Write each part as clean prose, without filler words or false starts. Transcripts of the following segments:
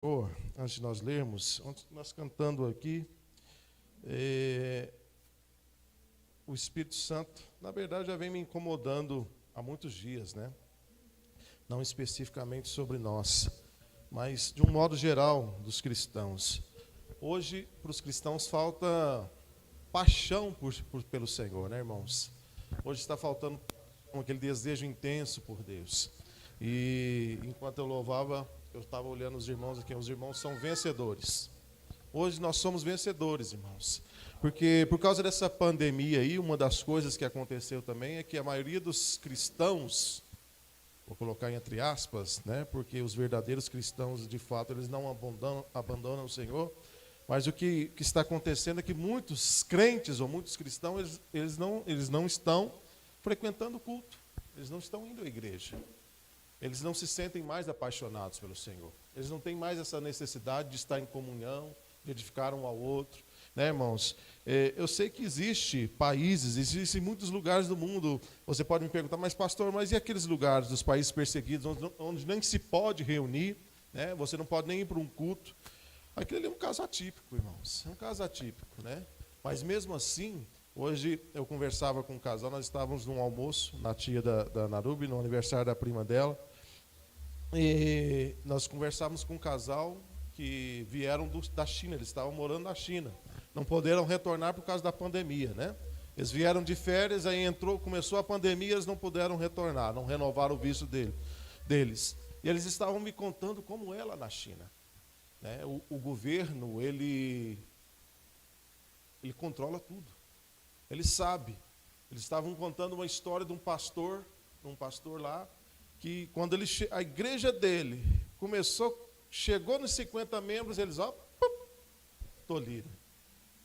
Antes de nós lermos, antes de nós cantando aqui, o Espírito Santo, na verdade, já vem me incomodando há muitos dias, né? Não especificamente sobre nós, mas de um modo geral dos cristãos. Hoje, para os cristãos, falta paixão pelo Senhor, né, irmãos? Hoje está faltando aquele desejo intenso por Deus. E enquanto eu louvava, eu estava olhando os irmãos aqui, os irmãos são vencedores. Hoje nós somos vencedores, irmãos. Porque por causa dessa pandemia aí, uma das coisas que aconteceu também é que a maioria dos cristãos, vou colocar entre aspas, né, porque os verdadeiros cristãos, de fato, eles não abandonam o Senhor, mas o que está acontecendo é que muitos crentes ou muitos cristãos, eles não estão frequentando o culto, eles não estão indo à igreja. Eles não se sentem mais apaixonados pelo Senhor. Eles não têm mais essa necessidade de estar em comunhão, de edificar um ao outro. Né, irmãos? Eu sei que existem muitos lugares do mundo. Você pode me perguntar, mas pastor, mas e aqueles lugares dos países perseguidos, onde nem se pode reunir, né? Você não pode nem ir para um culto. Aquele é um caso atípico, irmãos. É um caso atípico, né? Mas mesmo assim, hoje eu conversava com um casal, nós estávamos num almoço na tia da Narubi, no aniversário da prima dela. E nós conversávamos com um casal que vieram da China, eles estavam morando na China. Não puderam retornar por causa da pandemia, né? Eles vieram de férias, aí começou a pandemia, eles não puderam retornar, não renovaram o visto deles. E eles estavam me contando como é lá na China. Né? O governo, ele controla tudo. Ele sabe. Eles estavam contando uma história de um pastor lá, que quando a igreja dele chegou nos 50 membros, eles, toliram.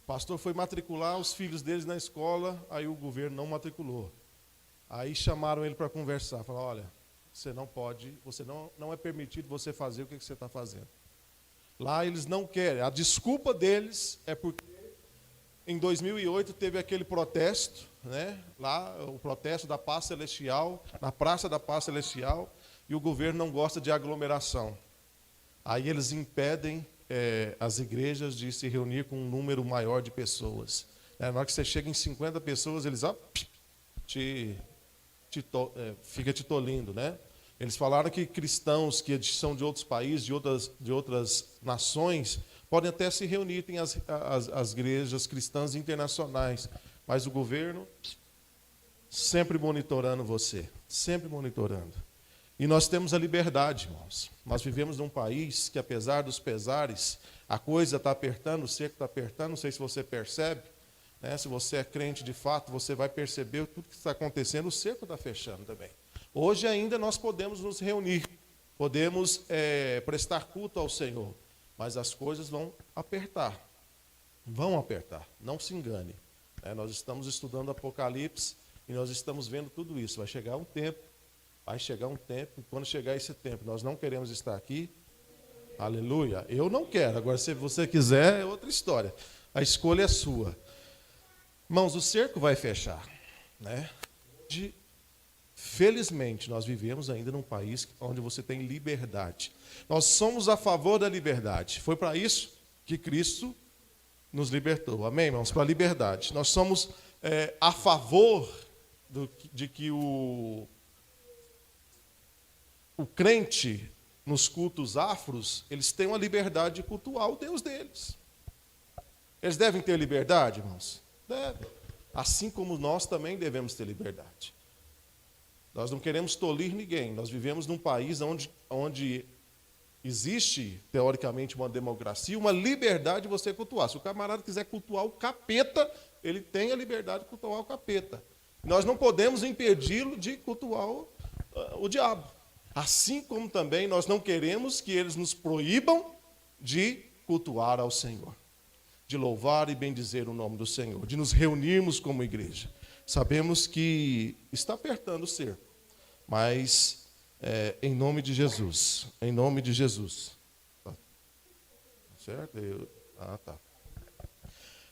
O pastor foi matricular os filhos deles na escola, aí o governo não matriculou. Aí chamaram ele para conversar, falaram, olha, você não pode, não é permitido você fazer o que você está fazendo. Lá eles não querem, a desculpa deles é porque em 2008 teve aquele protesto, né? Lá o protesto da Paz Celestial, na Praça da Paz Celestial, e o governo não gosta de aglomeração. Aí eles impedem as igrejas de se reunir com um número maior de pessoas. Na hora que você chega em 50 pessoas, eles fica te tolindo, né? Eles falaram que cristãos que são de outros países, de outras nações, podem até se reunir, tem as igrejas cristãs internacionais, mas o governo sempre monitorando você, sempre monitorando. E nós temos a liberdade, irmãos. Nós vivemos num país que, apesar dos pesares, a coisa está apertando, o cerco está apertando, não sei se você percebe, né? Se você é crente de fato, você vai perceber tudo que está acontecendo, o cerco está fechando também. Hoje ainda nós podemos nos reunir, podemos prestar culto ao Senhor, mas as coisas vão apertar, não se engane. Nós estamos estudando Apocalipse e nós estamos vendo tudo isso. Vai chegar um tempo, e quando chegar esse tempo, nós não queremos estar aqui, aleluia, eu não quero, agora se você quiser é outra história, a escolha é sua. Irmãos, o cerco vai fechar, né? Felizmente, nós vivemos ainda num país onde você tem liberdade. Nós somos a favor da liberdade. Foi para isso que Cristo nos libertou. Amém, irmãos? Para a liberdade. Nós somos a favor de que o crente nos cultos afros, eles tenham a liberdade de cultuar o Deus deles. Eles devem ter liberdade, irmãos? Devem. Assim como nós também devemos ter liberdade. Nós não queremos tolir ninguém. Nós vivemos num país onde existe, teoricamente, uma democracia, uma liberdade de você cultuar. Se o camarada quiser cultuar o capeta, ele tem a liberdade de cultuar o capeta. Nós não podemos impedi-lo de cultuar o diabo. Assim como também nós não queremos que eles nos proíbam de cultuar ao Senhor, de louvar e bendizer o nome do Senhor, de nos reunirmos como igreja. Sabemos que está apertando o cerco, mas em nome de Jesus, Tá certo? Tá.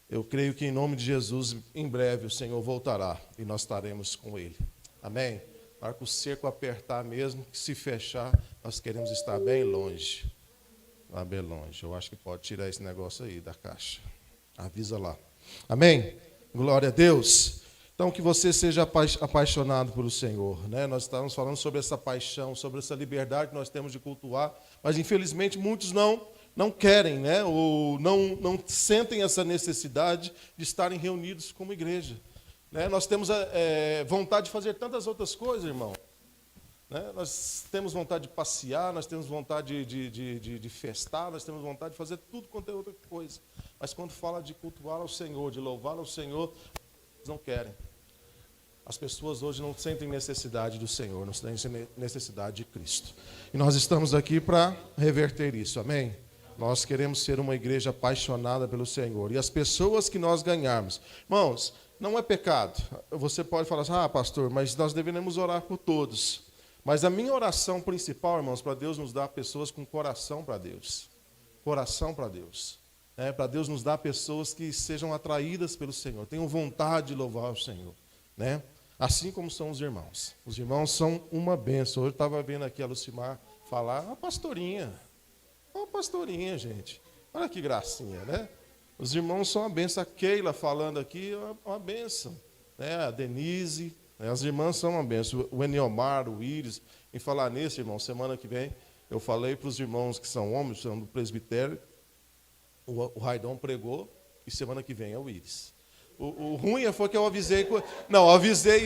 Eu creio que em nome de Jesus, em breve o Senhor voltará e nós estaremos com Ele. Amém? Para que o cerco apertar mesmo, que se fechar, nós queremos estar bem longe. Lá bem longe. Eu acho que pode tirar esse negócio aí da caixa. Avisa lá. Amém? Glória a Deus. Então, que você seja apaixonado pelo Senhor, né? Nós estávamos falando sobre essa paixão, sobre essa liberdade que nós temos de cultuar, mas infelizmente muitos não querem, né? Ou não sentem essa necessidade de estarem reunidos como igreja, né? Nós temos vontade de fazer tantas outras coisas, irmão, né? Nós temos vontade de passear, nós temos vontade de festar, nós temos vontade de fazer tudo quanto é outra coisa, mas quando fala de cultuar ao Senhor, de louvar ao Senhor, não querem. As pessoas hoje não sentem necessidade do Senhor, não sentem necessidade de Cristo. E nós estamos aqui para reverter isso, amém? Nós queremos ser uma igreja apaixonada pelo Senhor. E as pessoas que nós ganharmos, irmãos, não é pecado. Você pode falar assim, pastor, mas nós devemos orar por todos. Mas a minha oração principal, irmãos, para Deus nos dar pessoas com coração para Deus. Coração para Deus. Para Deus nos dar pessoas que sejam atraídas pelo Senhor, tenham vontade de louvar o Senhor, né? Assim como são os irmãos. Os irmãos são uma bênção. Hoje eu estava vendo aqui a Lucimar falar, pastorinha, gente. Olha que gracinha, né? Os irmãos são uma bênção. A Keila falando aqui é uma bênção, né? A Denise, né? As irmãs são uma bênção. O Eniomar, o Íris. Em falar nisso, irmão, semana que vem, eu falei para os irmãos que são homens, são do presbitério. O Raidão pregou e semana que vem é o Íris. O ruim foi que eu avisei. Não, eu avisei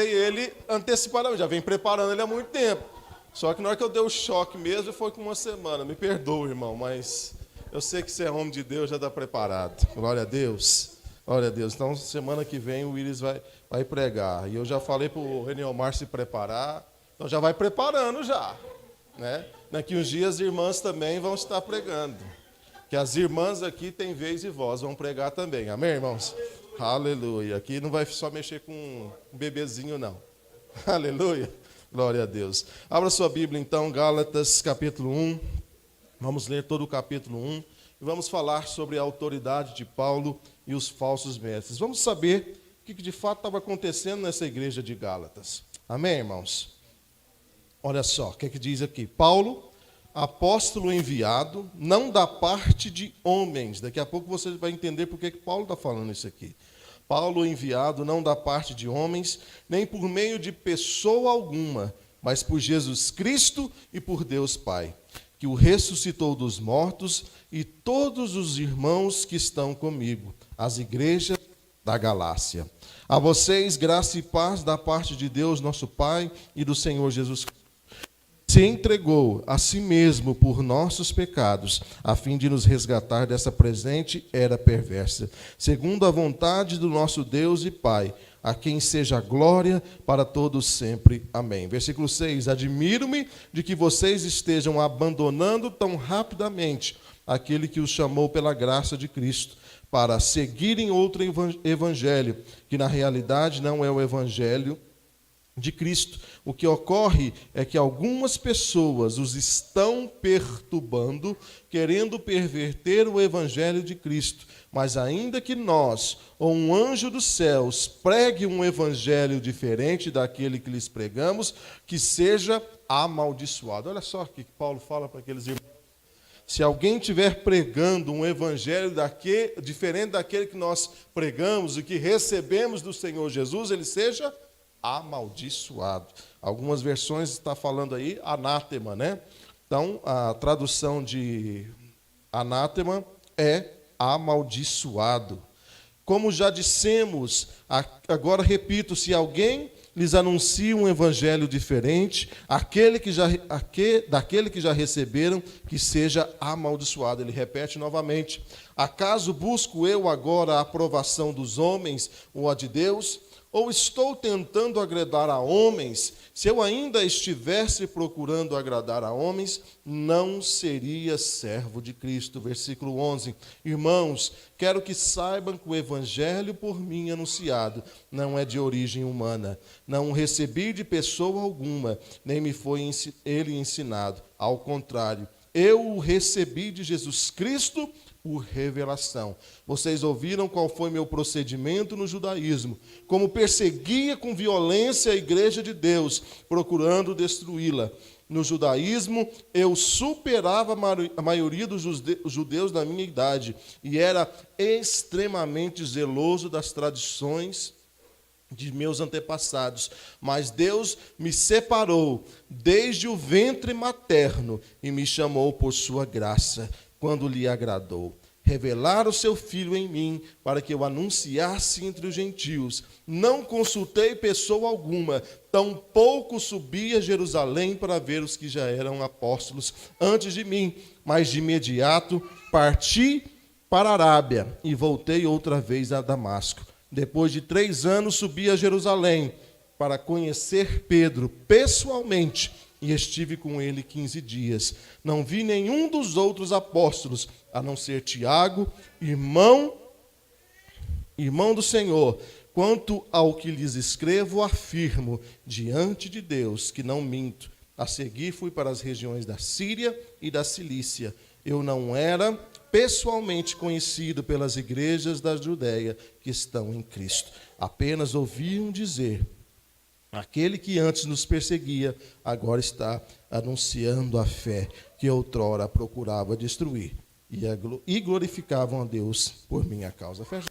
ele antecipadamente, já vem preparando ele há muito tempo. Só que na hora que eu dei o choque mesmo, foi com uma semana. Me perdoa, irmão, mas eu sei que você é homem de Deus, já está preparado. Glória a Deus. Glória a Deus. Então, semana que vem o Íris vai pregar. E eu já falei para o Reniomar se preparar. Então, já vai preparando já, né? Daqui uns dias as irmãs também vão estar pregando. Que as irmãs aqui têm vez e voz, vão pregar também. Amém, irmãos? Aleluia. Aqui não vai só mexer com um bebezinho, não. Aleluia. Glória a Deus. Abra sua Bíblia, então, Gálatas, capítulo 1. Vamos ler todo o capítulo 1. E vamos falar sobre a autoridade de Paulo e os falsos mestres. Vamos saber o que de fato estava acontecendo nessa igreja de Gálatas. Amém, irmãos? Olha só, o que diz aqui. Paulo, apóstolo enviado, não da parte de homens. Daqui a pouco você vai entender por que Paulo está falando isso aqui. Paulo enviado, não da parte de homens, nem por meio de pessoa alguma, mas por Jesus Cristo e por Deus Pai, que o ressuscitou dos mortos, e todos os irmãos que estão comigo, as igrejas da Galácia. A vocês, graça e paz da parte de Deus, nosso Pai, e do Senhor Jesus Cristo. Se entregou a si mesmo por nossos pecados, a fim de nos resgatar dessa presente era perversa, segundo a vontade do nosso Deus e Pai, a quem seja a glória para todos sempre. Amém. Versículo 6. Admiro-me de que vocês estejam abandonando tão rapidamente aquele que os chamou pela graça de Cristo, para seguirem outro evangelho, que na realidade não é o evangelho de Cristo. O que ocorre é que algumas pessoas os estão perturbando, querendo perverter o evangelho de Cristo. Mas ainda que nós, ou um anjo dos céus, pregue um evangelho diferente daquele que lhes pregamos, que seja amaldiçoado. Olha só o que Paulo fala para aqueles irmãos. Se alguém estiver pregando um evangelho diferente daquele que nós pregamos e que recebemos do Senhor Jesus, ele seja amaldiçoado. Algumas versões está falando aí anátema, né? Então, a tradução de anátema é amaldiçoado. Como já dissemos, agora repito, se alguém lhes anuncia um evangelho diferente, daquele que já receberam, que seja amaldiçoado. Ele repete novamente: acaso busco eu agora a aprovação dos homens ou a de Deus? Ou estou tentando agradar a homens? Se eu ainda estivesse procurando agradar a homens, não seria servo de Cristo. Versículo 11. Irmãos, quero que saibam que o evangelho por mim anunciado não é de origem humana. Não o recebi de pessoa alguma, nem me foi ele ensinado. Ao contrário, eu o recebi de Jesus Cristo por revelação. Vocês ouviram qual foi meu procedimento no judaísmo, como perseguia com violência a igreja de Deus, procurando destruí-la. No judaísmo, eu superava a maioria dos judeus da minha idade e era extremamente zeloso das tradições de meus antepassados. Mas Deus me separou desde o ventre materno e me chamou por sua graça, quando lhe agradou revelar o seu Filho em mim, para que eu anunciasse entre os gentios. Não consultei pessoa alguma, tampouco subi a Jerusalém para ver os que já eram apóstolos antes de mim, mas de imediato parti para a Arábia e voltei outra vez a Damasco. Depois de 3 anos subi a Jerusalém para conhecer Pedro pessoalmente, e estive com ele 15 dias. Não vi nenhum dos outros apóstolos, a não ser Tiago, irmão do Senhor. Quanto ao que lhes escrevo, afirmo diante de Deus que não minto. A seguir fui para as regiões da Síria e da Cilícia. Eu não era pessoalmente conhecido pelas igrejas da Judéia que estão em Cristo. Apenas ouviam dizer: aquele que antes nos perseguia, agora está anunciando a fé que outrora procurava destruir. E glorificavam a Deus por minha causa. Fecha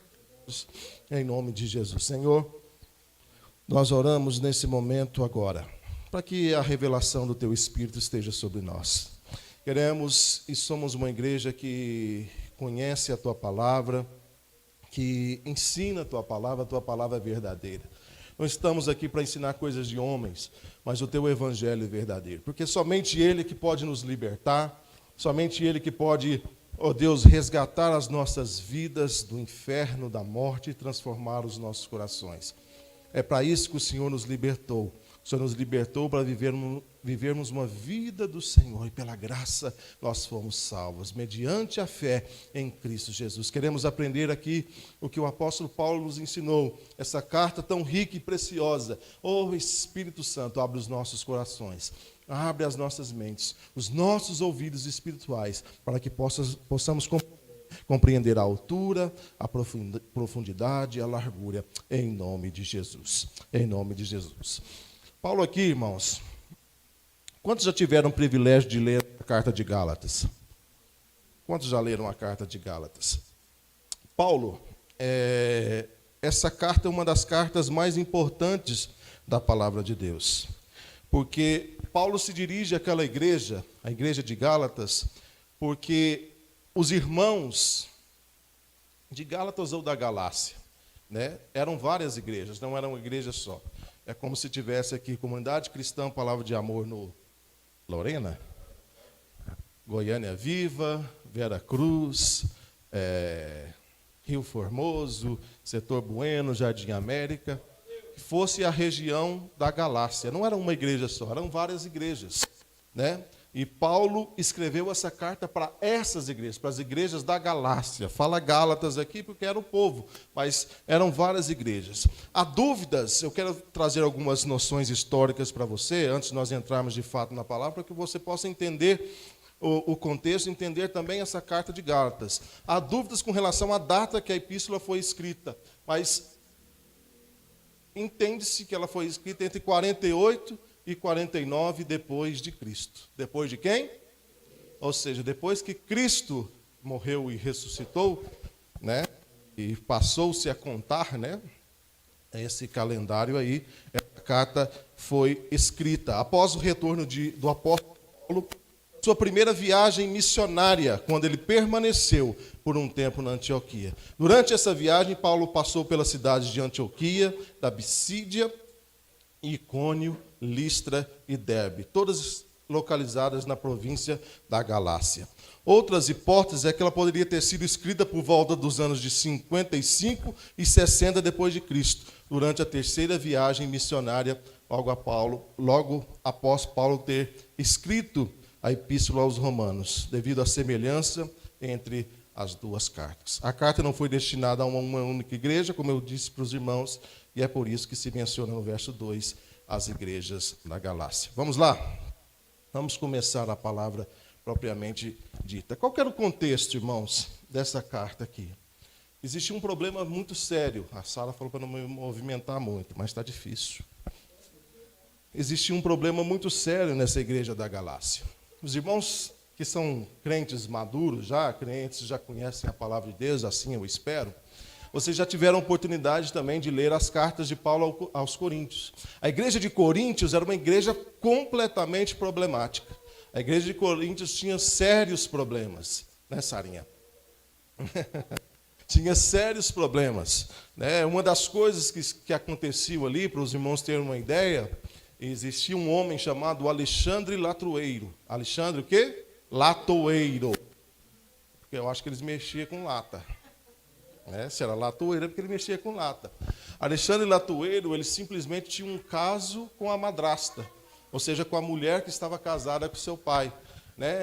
os olhos em nome de Jesus. Senhor, nós oramos nesse momento agora, para que a revelação do Teu Espírito esteja sobre nós. Queremos e somos uma igreja que conhece a Tua Palavra, que ensina a Tua Palavra é verdadeira. Não estamos aqui para ensinar coisas de homens, mas o Teu Evangelho é verdadeiro. Porque somente Ele que pode nos libertar, somente Ele que pode, ó Deus, resgatar as nossas vidas do inferno, da morte e transformar os nossos corações. É para isso que o Senhor nos libertou. O Senhor nos libertou para vivermos uma vida do Senhor, e pela graça nós fomos salvos, mediante a fé em Cristo Jesus. Queremos aprender aqui o que o apóstolo Paulo nos ensinou, essa carta tão rica e preciosa. Oh, Espírito Santo, abre os nossos corações, abre as nossas mentes, os nossos ouvidos espirituais, para que possamos compreender a altura, a profundidade e a largura, em nome de Jesus. Em nome de Jesus. Paulo aqui, irmãos, quantos já tiveram o privilégio de ler a carta de Gálatas? Quantos já leram a carta de Gálatas? Paulo, essa carta é uma das cartas mais importantes da palavra de Deus, porque Paulo se dirige àquela igreja, a igreja de Gálatas, porque os irmãos de Gálatas ou da Galácia, né, eram várias igrejas, não era uma igreja só. É como se tivesse aqui Comunidade Cristã Palavra de Amor no Lorena, Goiânia Viva, Vera Cruz, Rio Formoso, Setor Bueno, Jardim América, que fosse a região da Galácia. Não era uma igreja só, eram várias igrejas, né? E Paulo escreveu essa carta para essas igrejas, para as igrejas da Galácia. Fala Gálatas aqui porque era o povo, mas eram várias igrejas. Há dúvidas, eu quero trazer algumas noções históricas para você, antes de nós entrarmos de fato na palavra, para que você possa entender o contexto, entender também essa carta de Gálatas. Há dúvidas com relação à data que a epístola foi escrita, mas entende-se que ela foi escrita entre 48 e 49 depois de Cristo. Depois de quem? Ou seja, depois que Cristo morreu e ressuscitou, né? E passou-se a contar, né? Esse calendário aí, a carta foi escrita após o retorno do apóstolo Paulo, sua primeira viagem missionária, quando ele permaneceu por um tempo na Antioquia. Durante essa viagem, Paulo passou pelas cidades de Antioquia, da Pisídia, Icônio, Listra e Derbe, todas localizadas na província da Galácia. Outras hipóteses é que ela poderia ter sido escrita por volta dos anos de 55 e 60 depois de Cristo, durante a terceira viagem missionária, logo após Paulo ter escrito a epístola aos Romanos, devido à semelhança entre as duas cartas. A carta não foi destinada a uma única igreja, como eu disse para os irmãos, e é por isso que se menciona no verso 2 as igrejas da Galácia. Vamos lá? Vamos começar a palavra propriamente dita. Qual que era o contexto, irmãos, dessa carta aqui? Existia um problema muito sério. A Sara falou para não me movimentar muito, mas está difícil. existia um problema muito sério nessa igreja da Galácia. Os irmãos que são crentes maduros já, crentes já conhecem a palavra de Deus, assim eu espero, vocês já tiveram oportunidade também de ler as cartas de Paulo aos Coríntios. A igreja de Coríntios era uma igreja completamente problemática. A igreja de Coríntios tinha sérios problemas, né, Sarinha? Tinha sérios problemas, né? Uma das coisas que aconteciam ali, para os irmãos terem uma ideia, existia um homem chamado Alexandre Latoeiro. Alexandre o quê? Latoeiro. Porque eu acho que eles mexiam com lata. Se era latoeiro, é porque ele mexia com lata. Alexandre Latoeiro, ele simplesmente tinha um caso com a madrasta, ou seja, com a mulher que estava casada com seu pai.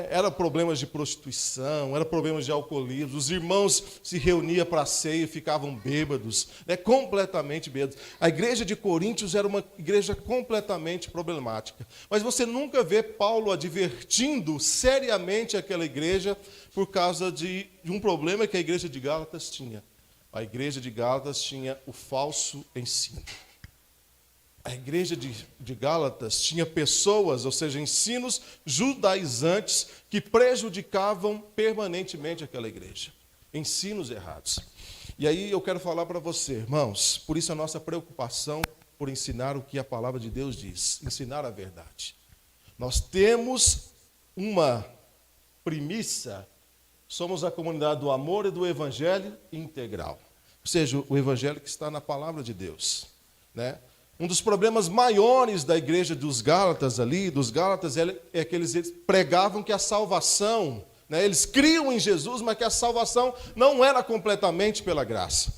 Era problemas de prostituição, era problemas de alcoolismo. Os irmãos se reuniam para a ceia e ficavam bêbados, completamente bêbados. A igreja de Coríntios era uma igreja completamente problemática. Mas você nunca vê Paulo advertindo seriamente aquela igreja por causa de um problema que a igreja de Gálatas tinha. A igreja de Gálatas tinha o falso ensino. A igreja de Gálatas tinha pessoas, ou seja, ensinos judaizantes que prejudicavam permanentemente aquela igreja. Ensinos errados. E aí eu quero falar para você, irmãos, por isso a nossa preocupação por ensinar o que a palavra de Deus diz, ensinar a verdade. Nós temos uma premissa, somos a comunidade do amor e do evangelho integral. Ou seja, o evangelho que está na palavra de Deus, né? Um dos problemas maiores da igreja dos Gálatas é que eles pregavam que a salvação, eles criam em Jesus, mas que a salvação não era completamente pela graça.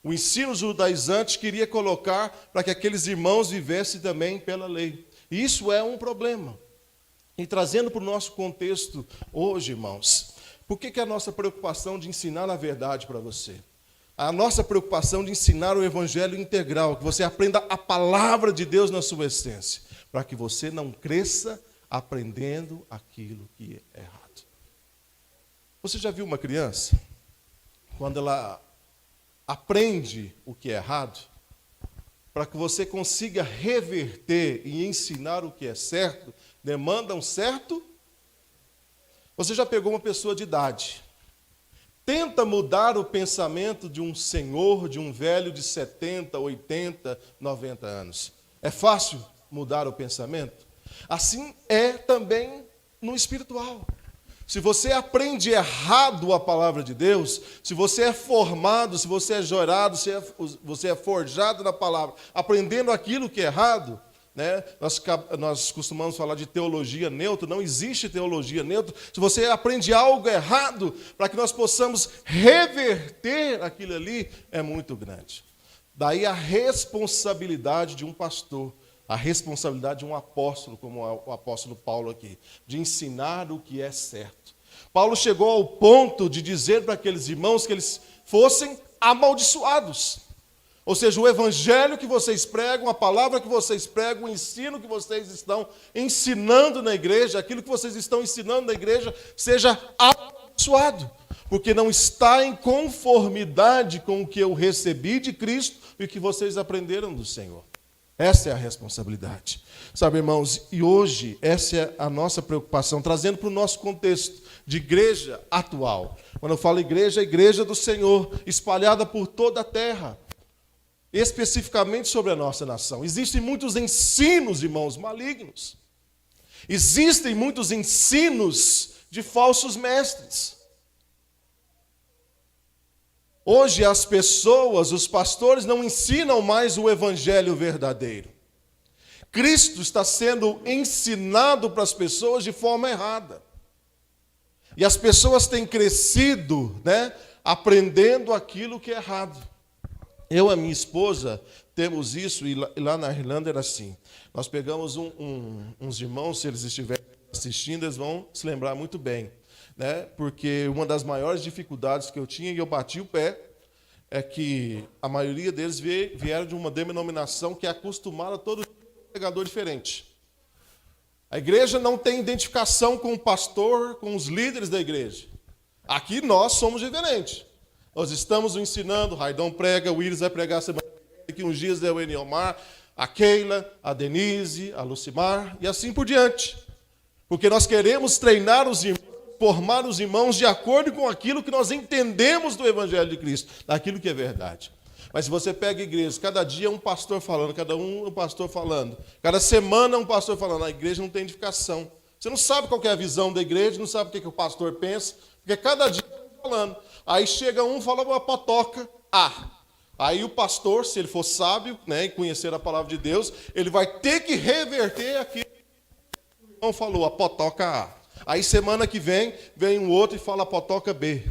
O ensino judaizante queria colocar para que aqueles irmãos vivessem também pela lei. E isso é um problema. E trazendo para o nosso contexto hoje, irmãos, por que a nossa preocupação de ensinar a verdade para você? A nossa preocupação de ensinar o evangelho integral, que você aprenda a palavra de Deus na sua essência, para que você não cresça aprendendo aquilo que é errado. Você já viu uma criança? Quando ela aprende o que é errado, para que você consiga reverter e ensinar o que é certo, demanda um certo. Você já pegou uma pessoa de idade, tenta mudar o pensamento de um senhor, de um velho de 70, 80, 90 anos. É fácil mudar o pensamento? Assim é também no espiritual. Se você aprende errado a palavra de Deus, se você é formado, se você é gerado, se você é forjado na palavra, aprendendo aquilo que é errado, nós costumamos falar de teologia neutra, não existe teologia neutra. Se você aprende algo errado, para que nós possamos reverter aquilo ali, é muito grande. Daí a responsabilidade de um pastor, a responsabilidade de um apóstolo, como é o apóstolo Paulo aqui, de ensinar o que é certo. Paulo chegou ao ponto de dizer para aqueles irmãos que eles fossem amaldiçoados. Ou seja, o evangelho que vocês pregam, a palavra que vocês pregam, o ensino que vocês estão ensinando na igreja, aquilo que vocês estão ensinando na igreja, seja abençoado, porque não está em conformidade com o que eu recebi de Cristo e o que vocês aprenderam do Senhor. Essa é a responsabilidade. Sabe, irmãos, e hoje essa é a nossa preocupação, trazendo para o nosso contexto de igreja atual. Quando eu falo igreja, é a igreja do Senhor, espalhada por toda a terra, especificamente sobre a nossa nação. Existem muitos ensinos, irmãos, malignos. Existem muitos ensinos de falsos mestres. Hoje as pessoas, os pastores, não ensinam mais o evangelho verdadeiro. Cristo está sendo ensinado para as pessoas de forma errada. E as pessoas têm crescido, aprendendo aquilo que é errado. Eu e a minha esposa temos isso, e lá na Irlanda era assim. Nós pegamos uns irmãos, se eles estiverem assistindo, eles vão se lembrar muito bem. Porque uma das maiores dificuldades que eu tinha, e eu bati o pé, é que a maioria deles vieram de uma denominação que é acostumada a todo pregador diferente. A igreja não tem identificação com o pastor, com os líderes da igreja. Aqui nós somos diferentes. Nós estamos ensinando, o Raidão prega, o Willis vai pregar semana, daqui uns dias é o Eniomar. a Keila, a Denise, a Lucimar e assim por diante. Porque nós queremos treinar os irmãos, formar os irmãos de acordo com aquilo que nós entendemos do Evangelho de Cristo, daquilo que é verdade. Mas se você pega a igreja, cada dia um pastor falando, um pastor falando, cada semana um pastor falando, a igreja não tem edificação. Você não sabe qual que é a visão da igreja, não sabe o que o pastor pensa, porque cada dia está falando. Aí chega um e fala uma potoca A. Aí o pastor, se ele for sábio, né, e conhecer a palavra de Deus, ele vai ter que reverter aquilo que o irmão falou, a potoca A. Aí semana que vem um outro e fala a potoca B.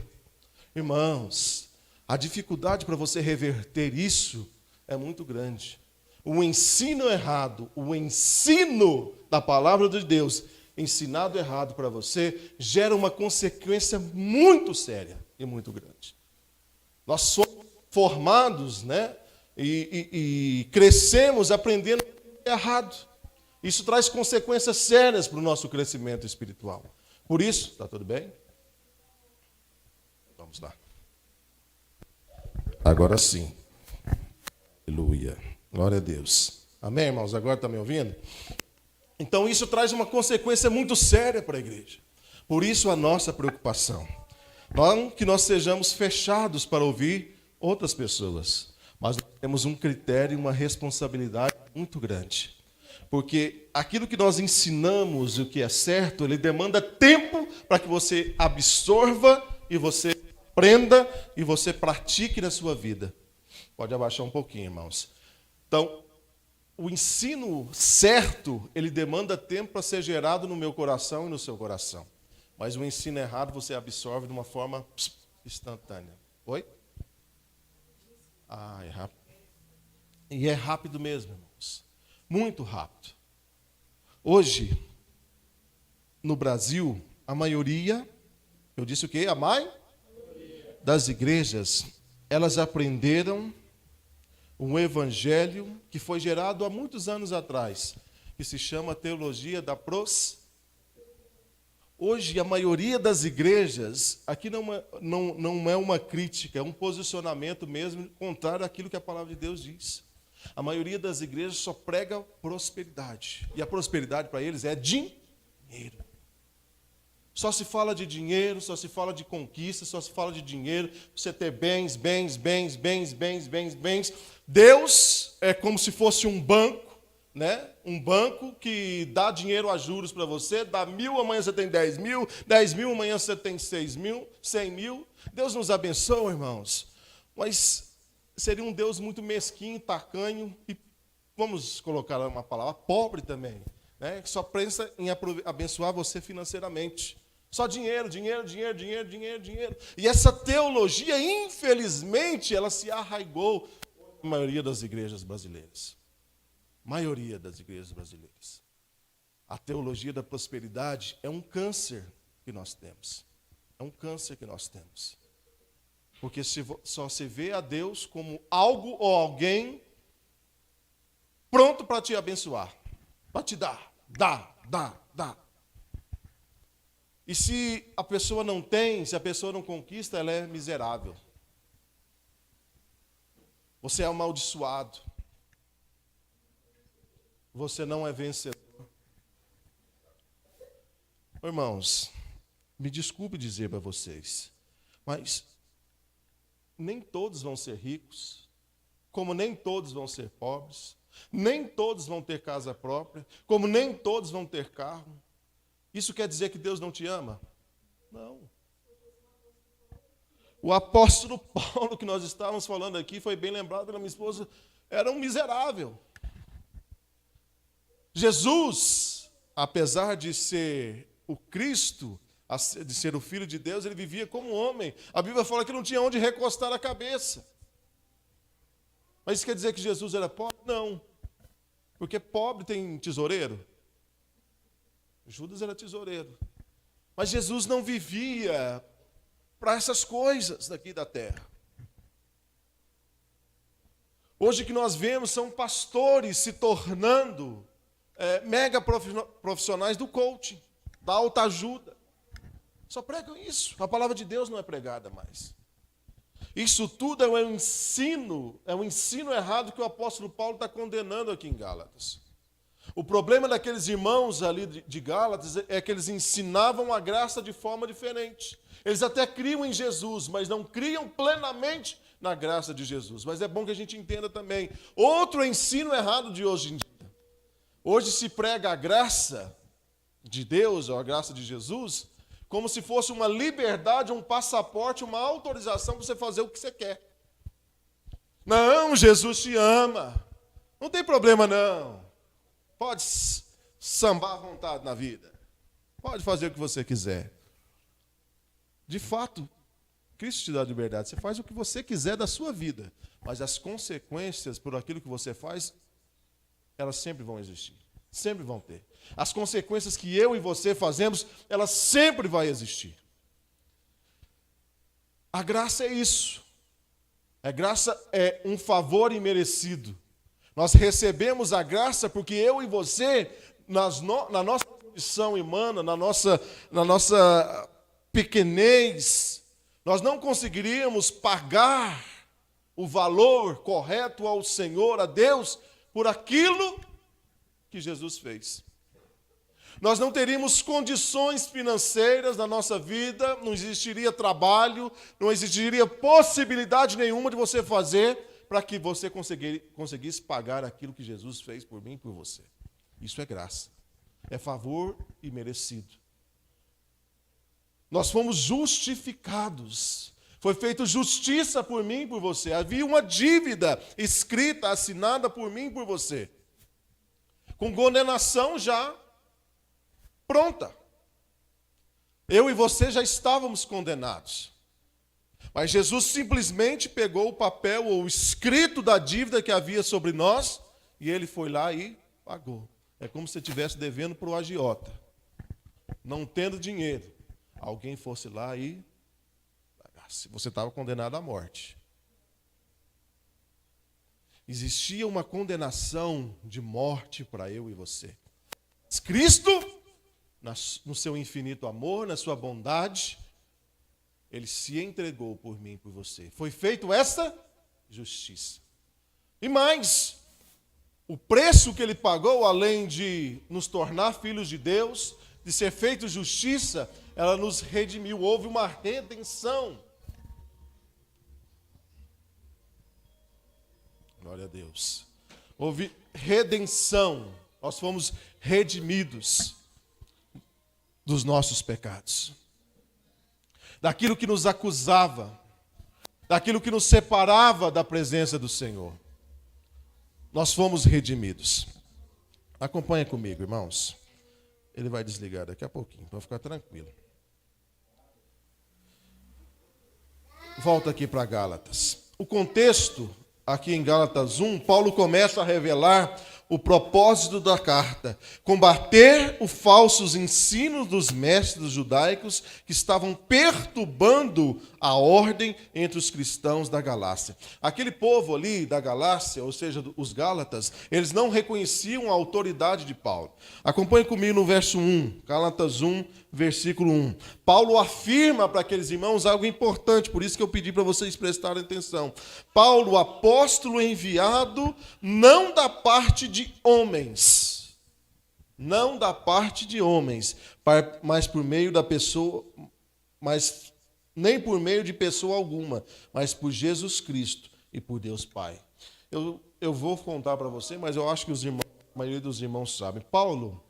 Irmãos, a dificuldade para você reverter isso é muito grande. O ensino errado, o ensino da palavra de Deus, ensinado errado para você, gera uma consequência muito séria e muito grande. Nós somos formados, né, e crescemos aprendendo errado. Isso traz consequências sérias para o nosso crescimento espiritual. Por isso, está tudo bem? Vamos lá. Agora sim. Aleluia. Glória a Deus. Amém, irmãos? Agora está me ouvindo? Então isso traz uma consequência muito séria para a igreja. Por isso a nossa preocupação. Não que nós sejamos fechados para ouvir outras pessoas, mas nós temos um critério e uma responsabilidade muito grande. Porque aquilo que nós ensinamos, o que é certo, ele demanda tempo para que você absorva e você aprenda e você pratique na sua vida. Pode abaixar um pouquinho, irmãos. Então, o ensino certo, ele demanda tempo para ser gerado no meu coração e no seu coração. Mas o ensino errado você absorve de uma forma instantânea. Oi? É rápido. E é rápido mesmo, irmãos. Muito rápido. Hoje, no Brasil, a maioria, eu disse o quê? A maioria das igrejas, elas aprenderam um evangelho que foi gerado há muitos anos atrás, que se chama teologia da prosperidade. Hoje, a maioria das igrejas, aqui não é uma crítica, é um posicionamento mesmo contrário àquilo que a palavra de Deus diz. A maioria das igrejas só prega prosperidade. E a prosperidade para eles é dinheiro. Só se fala de dinheiro, só se fala de conquista, só se fala de dinheiro. Você ter bens. Deus é como se fosse um banco, né? Um banco que dá dinheiro a juros para você, dá 1.000, amanhã você tem 10.000, 10.000, amanhã você tem 6.000, 100.000. Deus nos abençoe, irmãos. Mas seria um Deus muito mesquinho, tacanho e, vamos colocar uma palavra, pobre também, né? Que só pensa em abençoar você financeiramente. Só dinheiro. E essa teologia, infelizmente, ela se arraigou na maioria das igrejas brasileiras. Maioria das igrejas brasileiras. A teologia da prosperidade é um câncer que nós temos. É um câncer que nós temos. Porque só se vê a Deus como algo ou alguém pronto para te abençoar. Para te dar. Dá. E se a pessoa não tem, se a pessoa não conquista, ela é miserável. Você é amaldiçoado. Você não é vencedor. Irmãos, me desculpe dizer para vocês, mas nem todos vão ser ricos, como nem todos vão ser pobres, nem todos vão ter casa própria, como nem todos vão ter carro. Isso quer dizer que Deus não te ama? Não. O apóstolo Paulo, que nós estávamos falando aqui, foi bem lembrado pela minha esposa, era um miserável. Jesus, apesar de ser o Cristo, de ser o Filho de Deus, ele vivia como homem. A Bíblia fala que não tinha onde recostar a cabeça. Mas isso quer dizer que Jesus era pobre? Não. Porque pobre tem tesoureiro. Judas era tesoureiro. Mas Jesus não vivia para essas coisas daqui da terra. Hoje o que nós vemos são pastores se tornando mega profissionais do coaching, da autoajuda. Só pregam isso. A palavra de Deus não é pregada mais. Isso tudo é um ensino errado que o apóstolo Paulo está condenando aqui em Gálatas. O problema daqueles irmãos ali de Gálatas é que eles ensinavam a graça de forma diferente. Eles até criam em Jesus, mas não criam plenamente na graça de Jesus. Mas é bom que a gente entenda também. Outro ensino errado de hoje em dia. Hoje se prega a graça de Deus, ou a graça de Jesus, como se fosse uma liberdade, um passaporte, uma autorização para você fazer o que você quer. Não, Jesus te ama. Não tem problema não. Pode sambar à vontade na vida. Pode fazer o que você quiser. De fato, Cristo te dá liberdade. Você faz o que você quiser da sua vida. Mas as consequências por aquilo que você faz, elas sempre vão existir. Sempre vão ter. As consequências que eu e você fazemos, elas sempre vão existir. A graça é isso. A graça é um favor imerecido. Nós recebemos a graça porque eu e você, na nossa condição humana, na nossa pequenez, nós não conseguiríamos pagar o valor correto ao Senhor, a Deus, por aquilo que Jesus fez. Nós não teríamos condições financeiras na nossa vida, não existiria trabalho, não existiria possibilidade nenhuma de você fazer para que você conseguisse pagar aquilo que Jesus fez por mim e por você. Isso é graça. É favor imerecido. Nós fomos justificados. Foi feita justiça por mim e por você. Havia uma dívida escrita, assinada por mim e por você. Com condenação já pronta. Eu e você já estávamos condenados. Mas Jesus simplesmente pegou o papel ou o escrito da dívida que havia sobre nós e ele foi lá e pagou. É como se você estivesse devendo para o agiota. Não tendo dinheiro, alguém fosse lá e pagasse. Você estava condenado à morte. Existia uma condenação de morte para eu e você. Mas Cristo, no seu infinito amor, na sua bondade, ele se entregou por mim e por você. Foi feita essa justiça. E mais, o preço que ele pagou, além de nos tornar filhos de Deus, de ser feito justiça, ela nos redimiu. Houve uma redenção. Glória a Deus. Houve redenção. Nós fomos redimidos dos nossos pecados. Daquilo que nos acusava, daquilo que nos separava da presença do Senhor. Nós fomos redimidos. Acompanha comigo, irmãos. Ele vai desligar daqui a pouquinho, para ficar tranquilo. Volta aqui para Gálatas. O contexto, aqui em Gálatas 1, Paulo começa a revelar o propósito da carta: combater os falsos ensinos dos mestres judaicos que estavam perturbando a ordem entre os cristãos da Galácia. Aquele povo ali da Galácia, ou seja, os Gálatas, eles não reconheciam a autoridade de Paulo. Acompanhe comigo no verso 1, Gálatas 1, versículo 1. Paulo afirma para aqueles irmãos algo importante, por isso que eu pedi para vocês prestarem atenção. Paulo, apóstolo enviado, não da parte de homens, não da parte de homens, mas por meio da pessoa, mas nem por meio de pessoa alguma, mas por Jesus Cristo e por Deus Pai. Eu vou contar para você, mas eu acho que a maioria dos irmãos sabem. Paulo,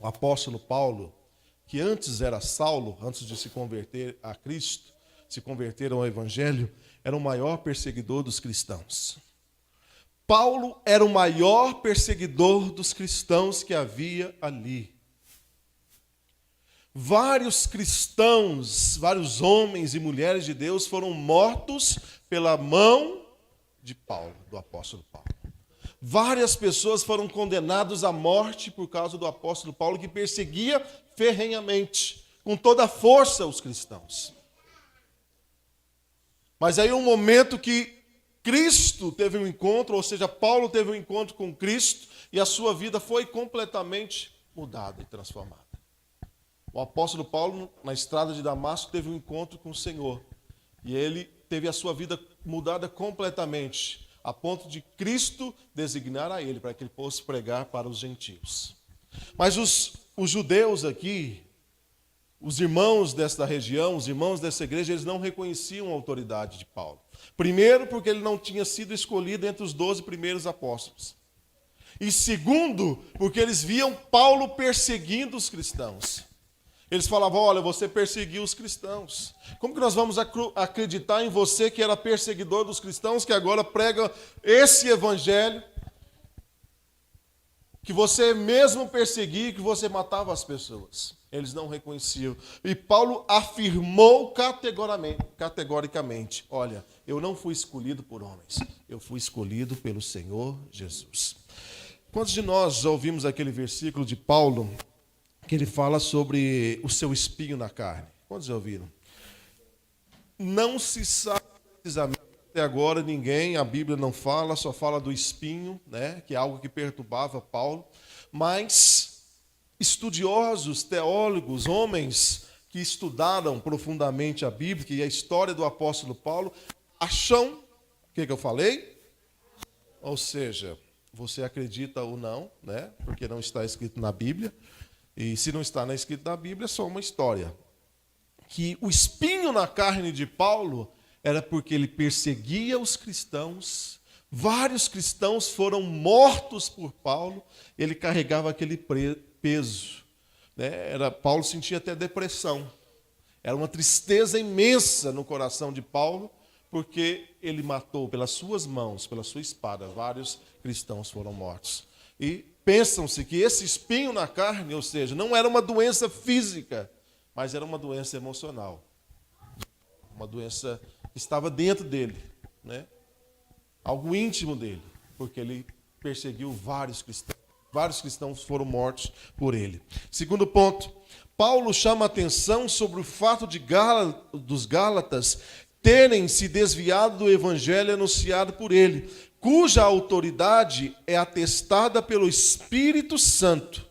o apóstolo Paulo, que antes era Saulo, antes de se converter a Cristo, se converter ao Evangelho, era o maior perseguidor dos cristãos. Paulo era o maior perseguidor dos cristãos que havia ali. Vários cristãos, vários homens e mulheres de Deus foram mortos pela mão de Paulo, do apóstolo Paulo. Várias pessoas foram condenadas à morte por causa do apóstolo Paulo, que perseguia ferrenhamente, com toda a força, os cristãos. Mas aí um momento que Cristo teve um encontro, ou seja, Paulo teve um encontro com Cristo, e a sua vida foi completamente mudada e transformada. O apóstolo Paulo, na estrada de Damasco, teve um encontro com o Senhor. E ele teve a sua vida mudada completamente, a ponto de Cristo designar a ele para que ele fosse pregar para os gentios. Mas os judeus aqui, os irmãos desta região, os irmãos dessa igreja, eles não reconheciam a autoridade de Paulo. Primeiro, porque ele não tinha sido escolhido entre os 12 primeiros apóstolos. E segundo, porque eles viam Paulo perseguindo os cristãos. Eles falavam, olha, você perseguiu os cristãos. Como que nós vamos acreditar em você que era perseguidor dos cristãos, que agora prega esse evangelho, que você mesmo perseguia, que você matava as pessoas? Eles não reconheciam. E Paulo afirmou categoricamente, olha, eu não fui escolhido por homens, eu fui escolhido pelo Senhor Jesus. Quantos de nós já ouvimos aquele versículo de Paulo, que ele fala sobre o seu espinho na carne? Quantos já ouviram? Não se sabe precisamente até agora ninguém, a Bíblia não fala, só fala do espinho, né, que é algo que perturbava Paulo, mas estudiosos, teólogos, homens que estudaram profundamente a Bíblia e a história do apóstolo Paulo, acham, o que eu falei? Ou seja, você acredita ou não, né, porque não está escrito na Bíblia, e se não está escrito na Bíblia, é só uma história. Que o espinho na carne de Paulo era porque ele perseguia os cristãos, vários cristãos foram mortos por Paulo, ele carregava aquele peso. Né? Paulo sentia até depressão, era uma tristeza imensa no coração de Paulo, porque ele matou pelas suas mãos, pela sua espada, vários cristãos foram mortos. E pensam-se que esse espinho na carne, ou seja, não era uma doença física, mas era uma doença emocional. Uma doença que estava dentro dele, né? Algo íntimo dele, porque ele perseguiu vários cristãos. Vários cristãos foram mortos por ele. Segundo ponto, Paulo chama a atenção sobre o fato dos Gálatas terem se desviado do evangelho anunciado por ele, cuja autoridade é atestada pelo Espírito Santo,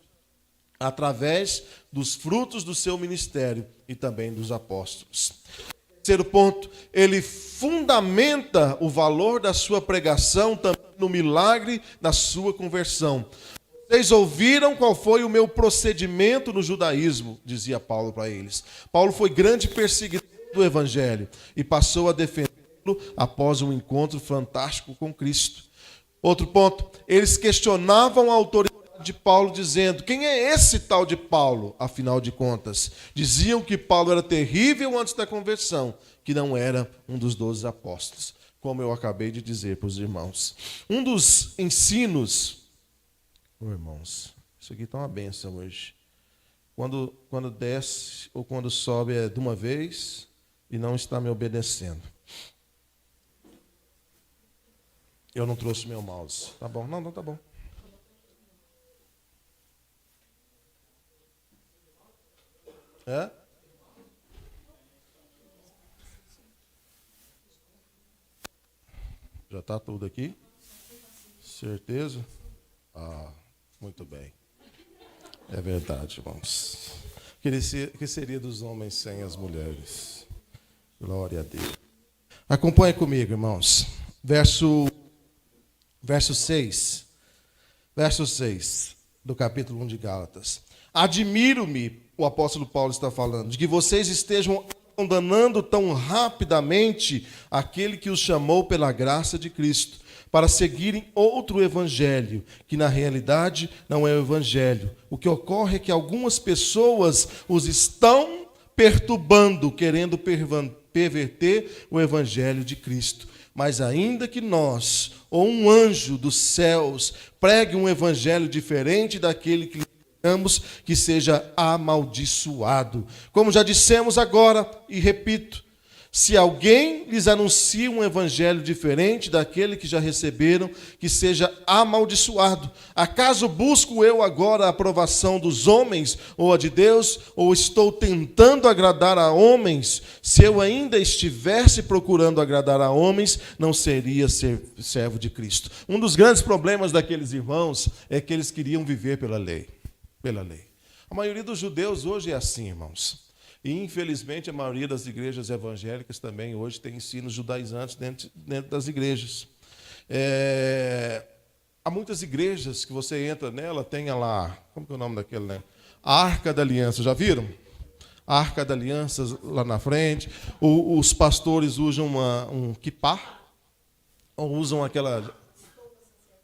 através dos frutos do seu ministério e também dos apóstolos. Terceiro ponto, ele fundamenta o valor da sua pregação também no milagre da sua conversão. Vocês ouviram qual foi o meu procedimento no judaísmo, dizia Paulo para eles. Paulo foi grande perseguidor do evangelho e passou a defendê-lo após um encontro fantástico com Cristo. Outro ponto, eles questionavam a autoridade de Paulo, dizendo, quem é esse tal de Paulo, afinal de contas? Diziam que Paulo era terrível antes da conversão, que não era um dos 12 apóstolos, como eu acabei de dizer para os irmãos. Um dos ensinos, irmãos, isso aqui está uma bênção hoje. Quando desce ou quando sobe é de uma vez e não está me obedecendo. Eu não trouxe meu mouse. Tá bom? Não, tá bom. É? Já está tudo aqui? Certeza? Ah, muito bem. É verdade, irmãos. Que seria dos homens sem as mulheres? Glória a Deus. Acompanhe comigo, irmãos. Verso 6. Verso 6 do capítulo 1 de Gálatas. Admiro-me, o apóstolo Paulo está falando, de que vocês estejam abandonando tão rapidamente aquele que os chamou pela graça de Cristo, para seguirem outro evangelho, que na realidade não é o evangelho. O que ocorre é que algumas pessoas os estão perturbando, querendo perverter o evangelho de Cristo. Mas ainda que nós, ou um anjo dos céus, pregue um evangelho diferente daquele que que seja amaldiçoado. Como já dissemos agora, e repito, se alguém lhes anuncia um evangelho diferente daquele que já receberam, que seja amaldiçoado. Acaso busco eu agora a aprovação dos homens ou a de Deus, ou estou tentando agradar a homens? Se eu ainda estivesse procurando agradar a homens, não seria servo de Cristo. Um dos grandes problemas daqueles irmãos é que eles queriam viver pela lei. A maioria dos judeus hoje é assim, irmãos. E, infelizmente, a maioria das igrejas evangélicas também hoje tem ensinos judaizantes dentro das igrejas. Há muitas igrejas que você entra nela, tem lá, como que é o nome daquele, né? A Arca da Aliança, já viram? A Arca da Aliança lá na frente. Os pastores usam um kippá, ou usam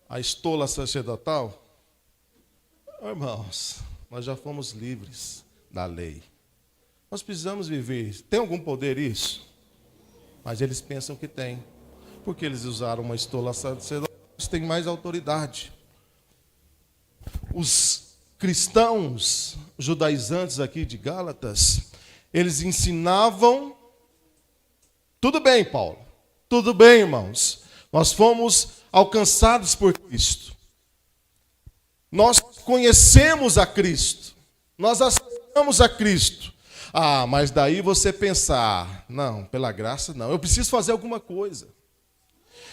a estola sacerdotal. Irmãos, nós já fomos livres da lei. Nós precisamos viver. Tem algum poder isso? Mas eles pensam que tem. Porque eles usaram uma estola sacerdotal, eles têm mais autoridade. Os cristãos judaizantes aqui de Gálatas, eles ensinavam, tudo bem, Paulo, tudo bem, irmãos, nós fomos alcançados por Cristo, nós conhecemos a Cristo, nós aceitamos a Cristo. Mas daí você pensar, não, pela graça não, eu preciso fazer alguma coisa.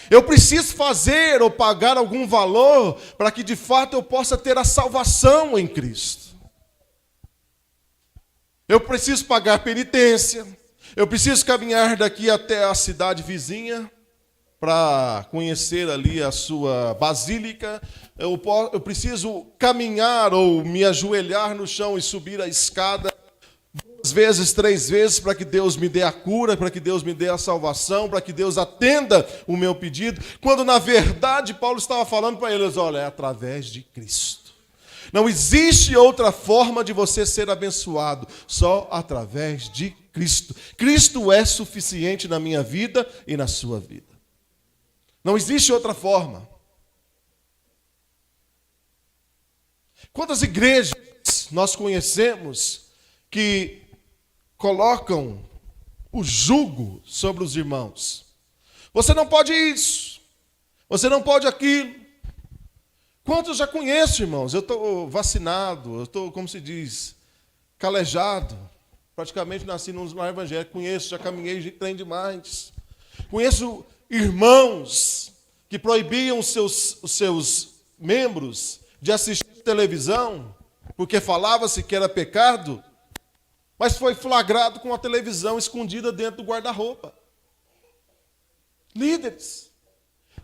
Eu preciso fazer ou pagar algum valor para que de fato eu possa ter a salvação em Cristo. Eu preciso pagar penitência. Eu preciso caminhar daqui até a cidade vizinha para conhecer ali a sua basílica. Eu preciso caminhar ou me ajoelhar no chão e subir a escada 2 vezes, 3 vezes, para que Deus me dê a cura, para que Deus me dê a salvação, para que Deus atenda o meu pedido, quando na verdade Paulo estava falando para eles, olha, é através de Cristo. Não existe outra forma de você ser abençoado, só através de Cristo. Cristo é suficiente na minha vida e na sua vida. Não existe outra forma. Quantas igrejas nós conhecemos que colocam o jugo sobre os irmãos? Você não pode isso, você não pode aquilo. Quantos já conheço, irmãos? Eu estou vacinado, eu estou, como se diz, calejado. Praticamente nasci num lar evangélico, conheço, já caminhei trem demais. Conheço irmãos que proibiam os seus membros de assistir televisão, porque falava-se que era pecado, mas foi flagrado com a televisão escondida dentro do guarda-roupa. Líderes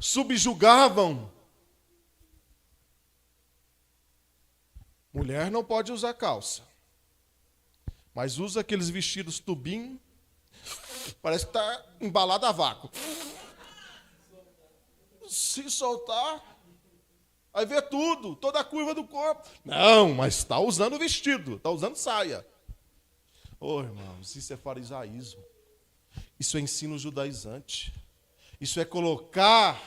subjugavam. Mulher não pode usar calça, mas usa aqueles vestidos tubinho, parece que está embalado a vácuo. Se soltar, aí vê tudo, toda a curva do corpo. Não, mas está usando vestido, está usando saia. Irmãos, isso é farisaísmo. Isso é ensino judaizante. Isso é colocar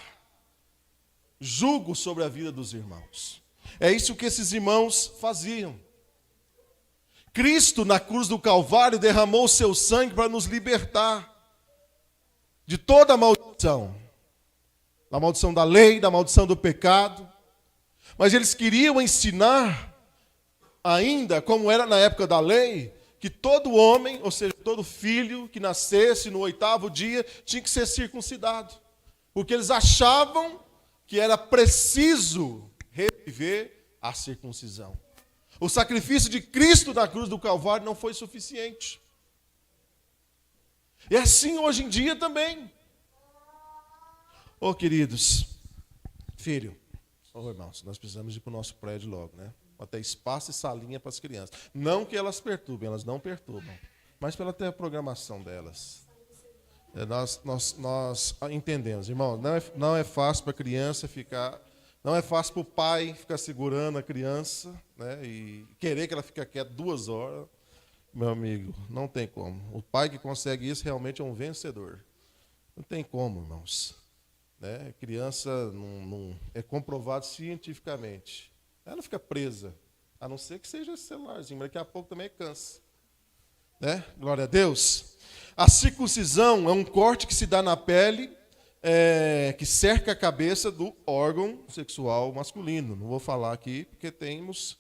jugo sobre a vida dos irmãos. É isso que esses irmãos faziam. Cristo, na cruz do Calvário, derramou o seu sangue para nos libertar de toda a maldição. Da maldição da lei, da maldição do pecado. Mas eles queriam ensinar, ainda como era na época da lei, que todo homem, ou seja, todo filho que nascesse no 8º dia, tinha que ser circuncidado. Porque eles achavam que era preciso reviver a circuncisão. O sacrifício de Cristo na cruz do Calvário não foi suficiente. E assim hoje em dia também. Queridos, filho, irmãos, nós precisamos ir para o nosso prédio logo, né? Até espaço e salinha para as crianças. Não que elas perturbem, elas não perturbam. Mas pela ter a programação delas. Nós entendemos, irmão, não é fácil para a criança ficar... Não é fácil para o pai ficar segurando a criança, né, e querer que ela fique quieta 2 horas. Meu amigo, não tem como. O pai que consegue isso realmente é um vencedor. Não tem como, irmãos. Né? Criança não é comprovado cientificamente. Ela não fica presa, a não ser que seja esse celularzinho, mas daqui a pouco também cansa. Né? Glória a Deus. A circuncisão é um corte que se dá na pele, que cerca a cabeça do órgão sexual masculino. Não vou falar aqui, porque temos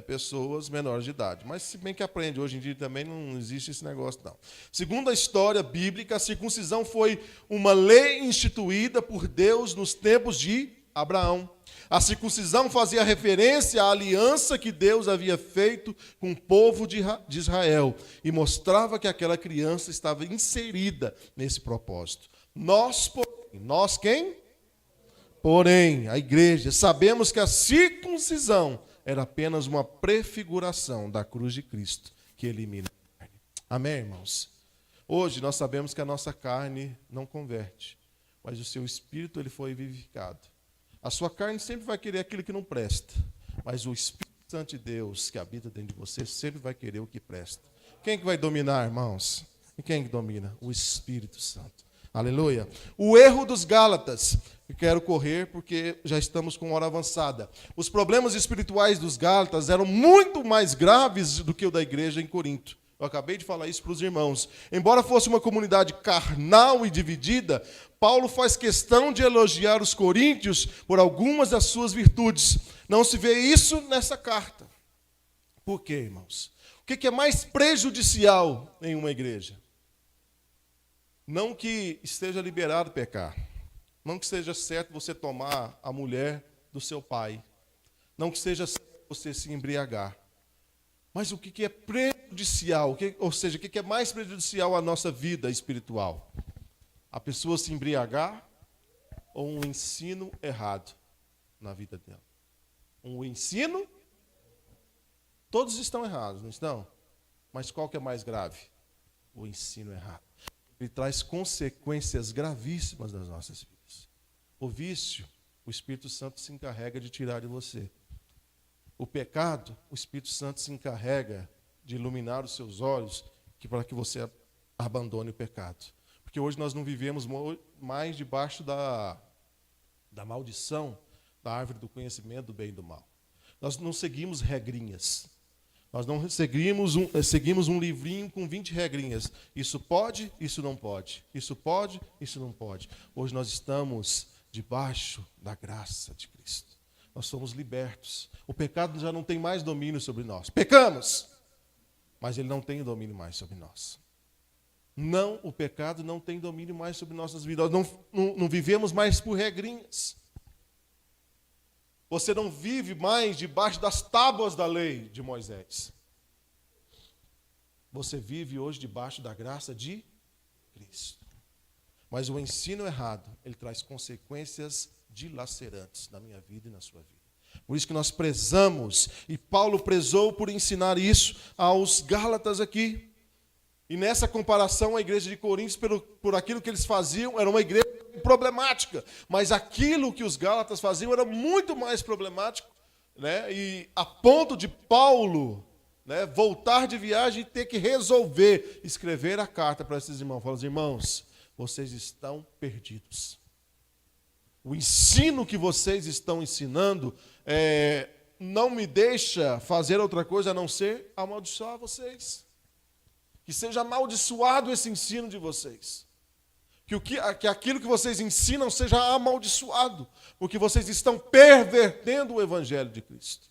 pessoas menores de idade. Mas se bem que aprende, hoje em dia também não existe esse negócio, não. Segundo a história bíblica, a circuncisão foi uma lei instituída por Deus nos tempos de Abraão. A circuncisão fazia referência à aliança que Deus havia feito com o povo de Israel e mostrava que aquela criança estava inserida nesse propósito. Nós quem? Porém, a igreja, sabemos que a circuncisão era apenas uma prefiguração da cruz de Cristo que elimina a carne. Amém, irmãos? Hoje nós sabemos que a nossa carne não converte, mas o seu espírito ele foi vivificado. A sua carne sempre vai querer aquilo que não presta, mas o Espírito Santo de Deus que habita dentro de você sempre vai querer o que presta. Quem que vai dominar, irmãos? E quem que domina? O Espírito Santo. Aleluia. O erro dos Gálatas. Eu quero correr porque já estamos com hora avançada. Os problemas espirituais dos Gálatas eram muito mais graves do que o da igreja em Corinto. Eu acabei de falar isso para os irmãos. Embora fosse uma comunidade carnal e dividida, Paulo faz questão de elogiar os coríntios por algumas das suas virtudes. Não se vê isso nessa carta. Por quê, irmãos? O que é mais prejudicial em uma igreja? Não que esteja liberado pecar. Não que seja certo você tomar a mulher do seu pai. Não que seja certo você se embriagar. Mas o que é prejudicial? Ou seja, o que é mais prejudicial à nossa vida espiritual? A pessoa se embriagar ou um ensino errado na vida dela? Um ensino? Todos estão errados, não estão? Mas qual que é mais grave? O ensino errado. Ele traz consequências gravíssimas nas nossas vidas. O vício, o Espírito Santo se encarrega de tirar de você. O pecado, o Espírito Santo se encarrega de iluminar os seus olhos para que você abandone o pecado. Porque hoje nós não vivemos mais debaixo da maldição da árvore do conhecimento do bem e do mal. Nós não seguimos regrinhas. Nós não seguimos um livrinho com 20 regrinhas. Isso pode, isso não pode. Isso pode, isso não pode. Hoje nós estamos debaixo da graça de Cristo. Nós somos libertos. O pecado já não tem mais domínio sobre nós. Pecamos, mas ele não tem domínio mais sobre nós. Não, o pecado não tem domínio mais sobre nossas vidas. Nós não vivemos mais por regrinhas. Você não vive mais debaixo das tábuas da lei de Moisés. Você vive hoje debaixo da graça de Cristo. Mas o ensino errado, ele traz consequências dilacerantes na minha vida e na sua vida. Por isso que nós prezamos, e Paulo prezou por ensinar isso aos Gálatas aqui. E nessa comparação, a igreja de Coríntios, por aquilo que eles faziam, era uma igreja problemática. Mas aquilo que os Gálatas faziam era muito mais problemático, né? E a ponto de Paulo, né, voltar de viagem e ter que resolver escrever a carta para esses irmãos. Fala, irmãos, vocês estão perdidos. O ensino que vocês estão ensinando não me deixa fazer outra coisa a não ser amaldiçoar vocês. Que seja amaldiçoado esse ensino de vocês. Que aquilo que vocês ensinam seja amaldiçoado. Porque vocês estão pervertendo o Evangelho de Cristo.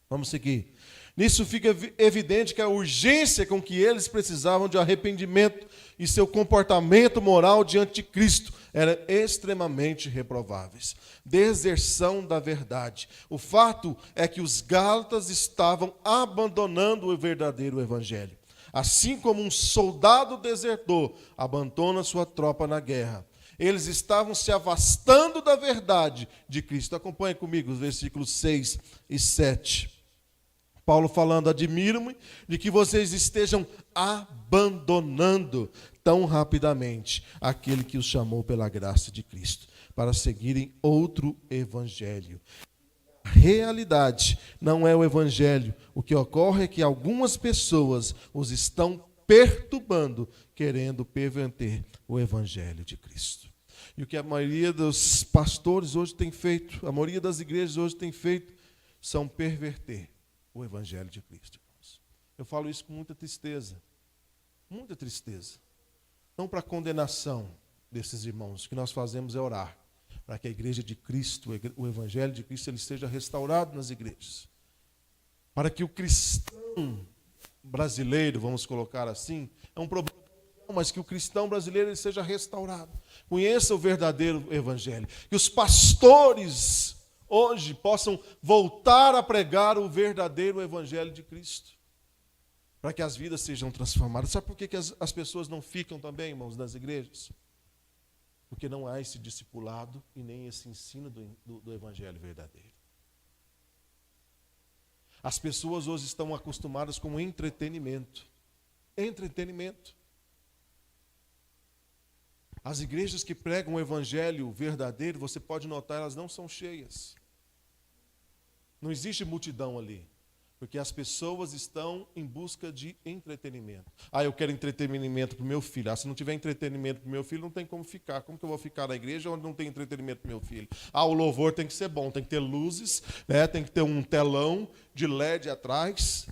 Vamos seguir. Nisso fica evidente que a urgência com que eles precisavam de arrependimento e seu comportamento moral diante de Cristo era extremamente reprováveis. Deserção da verdade. O fato é que os Gálatas estavam abandonando o verdadeiro Evangelho. Assim como um soldado desertor abandona sua tropa na guerra. Eles estavam se afastando da verdade de Cristo. Acompanhe comigo os versículos 6 e 7. Paulo falando, admiro-me de que vocês estejam abandonando tão rapidamente aquele que os chamou pela graça de Cristo, para seguirem outro evangelho. A realidade não é o evangelho. O que ocorre é que algumas pessoas os estão perturbando, querendo perverter o evangelho de Cristo. E o que a maioria dos pastores hoje tem feito, a maioria das igrejas hoje tem feito, são perverter o Evangelho de Cristo, irmãos. Eu falo isso com muita tristeza. Muita tristeza. Não para condenação desses irmãos. O que nós fazemos é orar para que a igreja de Cristo, o Evangelho de Cristo, ele seja restaurado nas igrejas. Para que o cristão brasileiro, vamos colocar assim, é um problema mas que o cristão brasileiro ele seja restaurado. Conheça o verdadeiro evangelho. Que os pastores hoje possam voltar a pregar o verdadeiro evangelho de Cristo. Para que as vidas sejam transformadas. Sabe por que as pessoas não ficam também, irmãos, nas igrejas? Porque não há esse discipulado e nem esse ensino do evangelho verdadeiro. As pessoas hoje estão acostumadas com entretenimento. Entretenimento. As igrejas que pregam o evangelho verdadeiro, você pode notar, elas não são cheias. Não existe multidão ali. Porque as pessoas estão em busca de entretenimento. Eu quero entretenimento para o meu filho. Se não tiver entretenimento para o meu filho, não tem como ficar. Como que eu vou ficar na igreja onde não tem entretenimento para o meu filho? O louvor tem que ser bom, tem que ter luzes, né? Tem que ter um telão de LED atrás,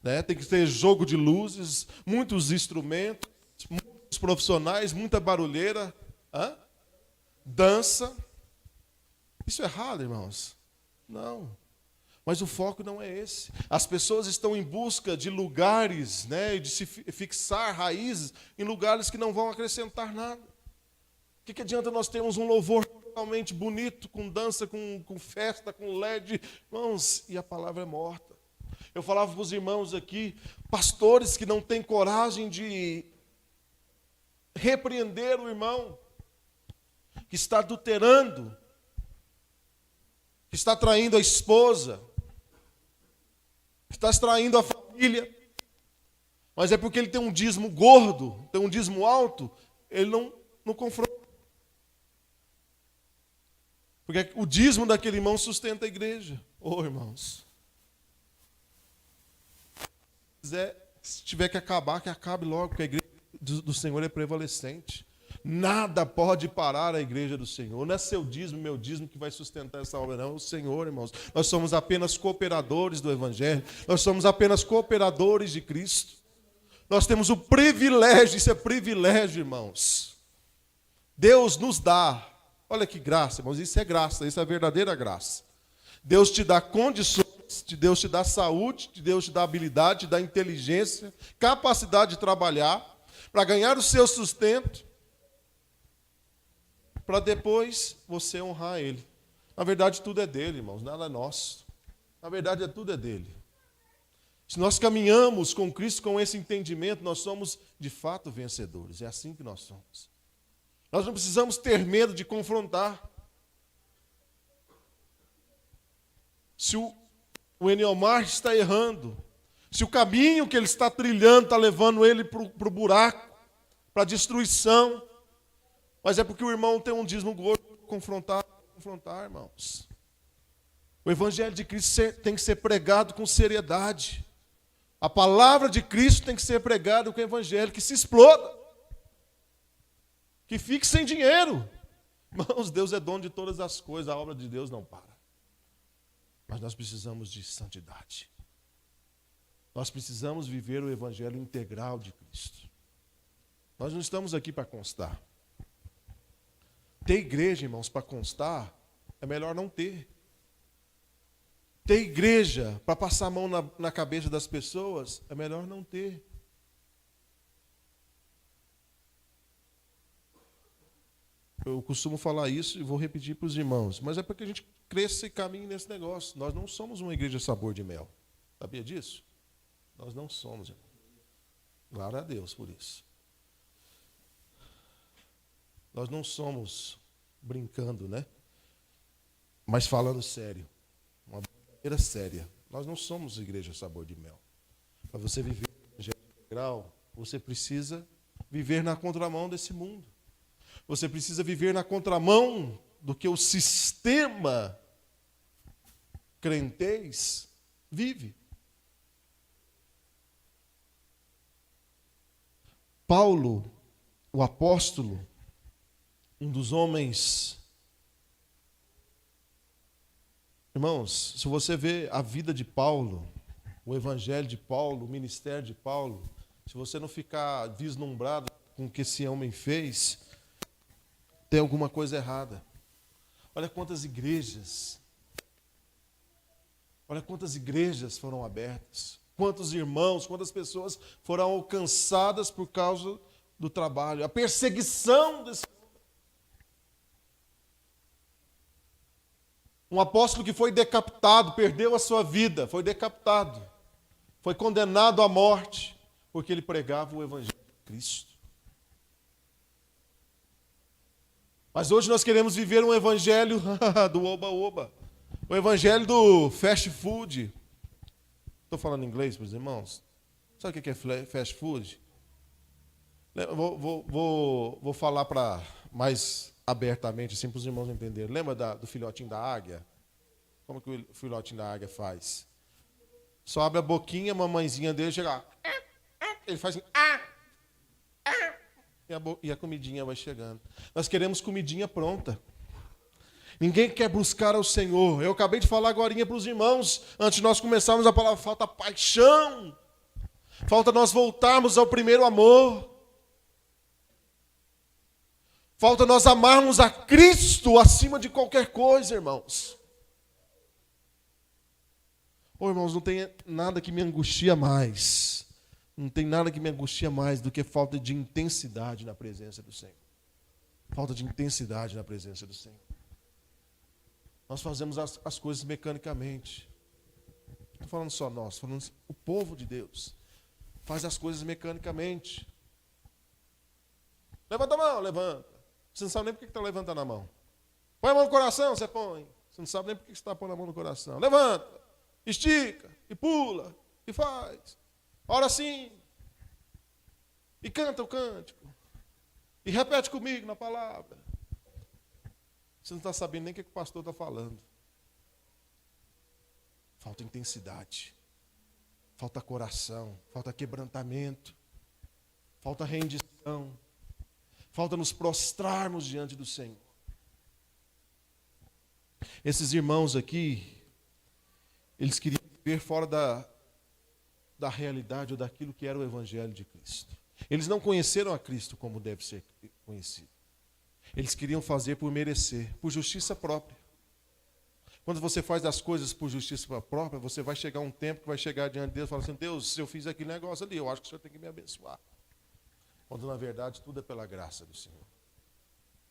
né? Tem que ter jogo de luzes, muitos instrumentos, muitos profissionais, muita barulheira, dança. Isso é errado, irmãos? Não. Mas o foco não é esse. As pessoas estão em busca de lugares, né, de se fixar raízes em lugares que não vão acrescentar nada. O que adianta nós termos um louvor totalmente bonito, com dança, com festa, com LED, irmãos, e a palavra é morta. Eu falava para os irmãos aqui, pastores que não têm coragem de repreender o irmão, que está adulterando, que está traindo a esposa, que está traindo a família, mas é porque ele tem um dízimo gordo, tem um dízimo alto, ele não confronta. Porque o dízimo daquele irmão sustenta a igreja. Irmãos, se tiver que acabar, que acabe logo, porque a igreja do Senhor é prevalecente. Nada pode parar a igreja do Senhor. Não é seu dízimo, meu dízimo que vai sustentar essa obra, não. É o Senhor, irmãos. Nós somos apenas cooperadores do Evangelho. Nós somos apenas cooperadores de Cristo. Nós temos o privilégio, isso é privilégio, irmãos. Deus nos dá. Olha que graça, irmãos. Isso é graça, isso é a verdadeira graça. Deus te dá condições, Deus te dá saúde, Deus te dá habilidade, te dá inteligência, capacidade de trabalhar, para ganhar o seu sustento, para depois você honrar Ele. Na verdade, tudo é dele, irmãos, nada é nosso. Na verdade, tudo é dele. Se nós caminhamos com Cristo com esse entendimento, nós somos de fato vencedores. É assim que nós somos. Nós não precisamos ter medo de confrontar. Se o Eniomar está errando, se o caminho que ele está trilhando está levando ele para o buraco, para a destruição, mas é porque o irmão tem um dízimo gordo, confrontar, irmãos. O evangelho de Cristo tem que ser pregado com seriedade. A palavra de Cristo tem que ser pregada com o evangelho, que se exploda. Que fique sem dinheiro. Irmãos, Deus é dono de todas as coisas, a obra de Deus não para. Mas nós precisamos de santidade. Nós precisamos viver o evangelho integral de Cristo. Nós não estamos aqui para constar. Ter igreja, irmãos, para constar, é melhor não ter. Ter igreja para passar a mão na cabeça das pessoas, é melhor não ter. Eu costumo falar isso e vou repetir para os irmãos, mas é para que a gente cresça e caminhe nesse negócio. Nós não somos uma igreja sabor de mel. Sabia disso? Nós não somos, irmão. Glória a Deus por isso. Nós não somos brincando, né? Mas falando sério. Uma brincadeira séria. Nós não somos igreja sabor de mel. Para você viver o evangelho integral, você precisa viver na contramão desse mundo. Você precisa viver na contramão do que o sistema crentez vive. Paulo, o apóstolo, um dos homens... Irmãos, se você vê a vida de Paulo, o evangelho de Paulo, o ministério de Paulo, se você não ficar vislumbrado com o que esse homem fez, tem alguma coisa errada. Olha quantas igrejas foram abertas. Quantos irmãos, quantas pessoas foram alcançadas por causa do trabalho, a perseguição desse um apóstolo que foi decapitado, perdeu a sua vida, foi decapitado, foi condenado à morte, porque ele pregava o Evangelho de Cristo. Mas hoje nós queremos viver um evangelho do oba-oba, o evangelho do fast food. Estou falando inglês para os irmãos? Sabe o que é fast food? Vou falar mais abertamente, assim, para os irmãos entenderem. Lembra do filhotinho da águia? Como que o filhotinho da águia faz? Só abre a boquinha, a mamãezinha dele chega lá. Ele faz assim, e a comidinha vai chegando. Nós queremos comidinha pronta. Ninguém quer buscar ao Senhor. Eu acabei de falar agora para os irmãos, antes de nós começarmos a palavra, falta paixão. Falta nós voltarmos ao primeiro amor. Falta nós amarmos a Cristo acima de qualquer coisa, irmãos. Irmãos, não tem nada que me angustia mais. Não tem nada que me angustia mais do que falta de intensidade na presença do Senhor. Falta de intensidade na presença do Senhor. Nós fazemos as coisas mecanicamente. Não estou falando só nós, estou falando o povo de Deus. Faz as coisas mecanicamente. Levanta a mão, levanta. Você não sabe nem por que está levantando a mão. Põe a mão no coração, você põe. Você não sabe nem por que você está pondo a mão no coração. Levanta, estica, e pula, e faz. Ora sim. E canta o cântico. E repete comigo na palavra. Você não está sabendo nem o que o pastor está falando. Falta intensidade. Falta coração. Falta quebrantamento. Falta rendição. Falta nos prostrarmos diante do Senhor. Esses irmãos aqui, eles queriam viver fora da realidade ou daquilo que era o Evangelho de Cristo. Eles não conheceram a Cristo como deve ser conhecido. Eles queriam fazer por merecer, por justiça própria. Quando você faz as coisas por justiça própria, você vai chegar um tempo que vai chegar diante de Deus e falar assim, Deus, se eu fiz aquele negócio ali, eu acho que o Senhor tem que me abençoar. Quando na verdade tudo é pela graça do Senhor.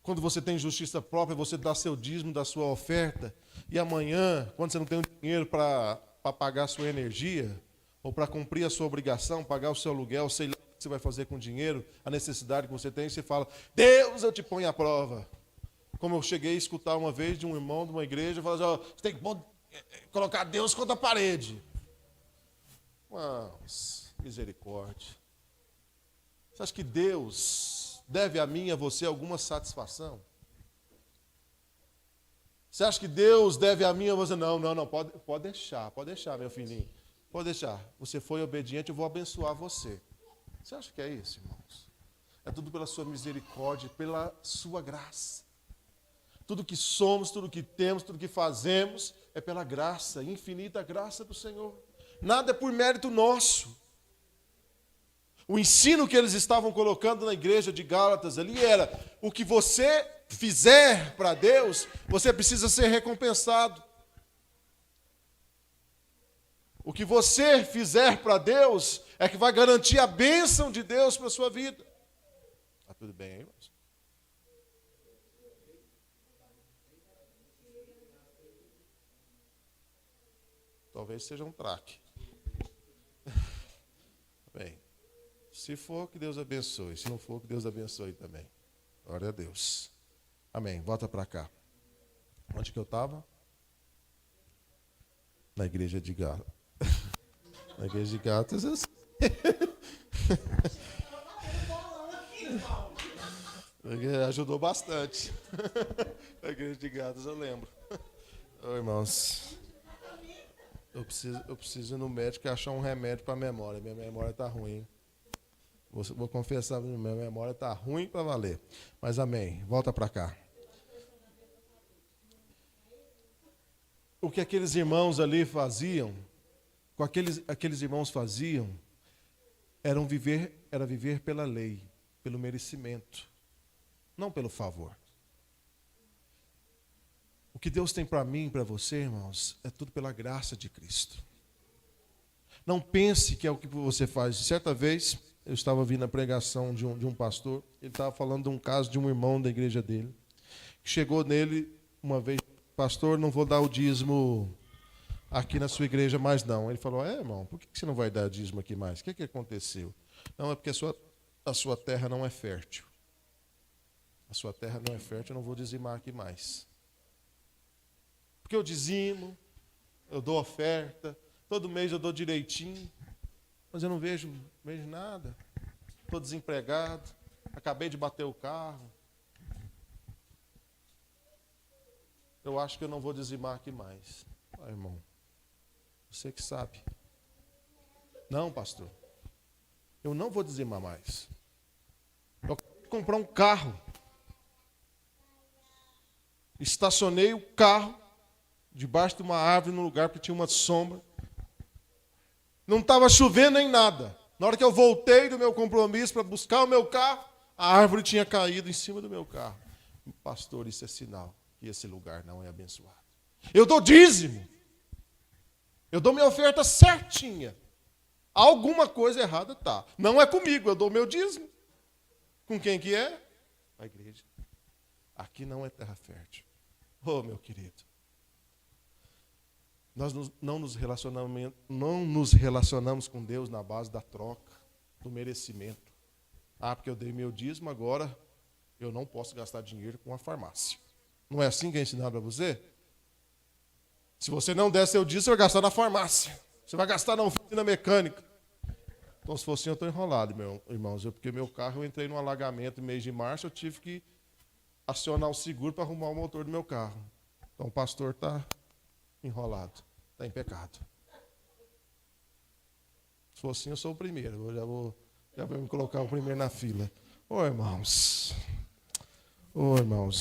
Quando você tem justiça própria, você dá seu dízimo da sua oferta, e amanhã, quando você não tem dinheiro para pagar a sua energia, ou para cumprir a sua obrigação, pagar o seu aluguel, sei lá o que você vai fazer com o dinheiro, a necessidade que você tem, você fala, Deus, eu te ponho à prova. Como eu cheguei a escutar uma vez de um irmão de uma igreja, falando assim, você tem que colocar Deus contra a parede. Mas, misericórdia. Você acha que Deus deve a mim e a você alguma satisfação? Você acha que Deus deve a mim e a você? Não, pode deixar, meu filhinho. Pode deixar. Você foi obediente, eu vou abençoar você. Você acha que é isso, irmãos? É tudo pela sua misericórdia, pela sua graça. Tudo que somos, tudo que temos, tudo que fazemos é pela graça, infinita graça do Senhor. Nada é por mérito nosso. O ensino que eles estavam colocando na igreja de Gálatas ali era, o que você fizer para Deus, você precisa ser recompensado. O que você fizer para Deus é que vai garantir a bênção de Deus para a sua vida. Está tudo bem aí, irmãos? Talvez seja um traque. Bem, se for, que Deus abençoe. Se não for, que Deus abençoe também. Glória a Deus. Amém. Volta para cá. Onde que eu estava? Na igreja de Gálatas. Na igreja de Gálatas. Ajudou bastante. Na igreja de Gálatas eu lembro. Ô, irmãos. Eu preciso ir no médico e achar um remédio para a memória. Minha memória está ruim. Vou confessar, minha memória está ruim para valer. Mas amém. Volta para cá. O que aqueles irmãos ali faziam, aqueles irmãos faziam, era viver pela lei, pelo merecimento, não pelo favor. O que Deus tem para mim e para você, irmãos, é tudo pela graça de Cristo. Não pense que é o que você faz. Certa vez, eu estava ouvindo a pregação de um pastor. Ele estava falando de um caso de um irmão da igreja dele. Chegou nele uma vez: pastor, não vou dar o dízimo aqui na sua igreja mais não. Ele falou: irmão, por que você não vai dar dízimo aqui mais? O que aconteceu? Não, é porque a sua terra não é fértil. A sua terra não é fértil, eu não vou dizimar aqui mais. Porque eu dizimo, eu dou oferta, todo mês eu dou direitinho, mas eu não vejo nada. Estou desempregado, acabei de bater o carro. Eu acho que eu não vou dizimar aqui mais. Irmão, você que sabe. Não, pastor, eu não vou dizimar mais. Eu quero comprar um carro. Estacionei o carro debaixo de uma árvore num lugar que tinha uma sombra. Não estava chovendo nem nada. Na hora que eu voltei do meu compromisso para buscar o meu carro, a árvore tinha caído em cima do meu carro. Pastor, isso é sinal que esse lugar não é abençoado. Eu dou dízimo. Eu dou minha oferta certinha. Alguma coisa errada tá. Não é comigo, eu dou meu dízimo. Com quem que é? A igreja. Aqui não é terra fértil. Oh, meu querido. Nós não nos relacionamos com Deus na base da troca, do merecimento. Porque eu dei meu dízimo, agora eu não posso gastar dinheiro com a farmácia. Não é assim que é ensinado para você? Se você não der seu dízimo, você vai gastar na farmácia. Você vai gastar na oficina mecânica. Então, se fosse assim, eu estou enrolado, irmãos. Porque meu carro, eu entrei num alagamento no mês de março, eu tive que acionar o seguro para arrumar o motor do meu carro. Então, o pastor está enrolado, está em pecado. Se for assim, eu sou o primeiro. Eu já vou me colocar o primeiro na fila. Irmãos,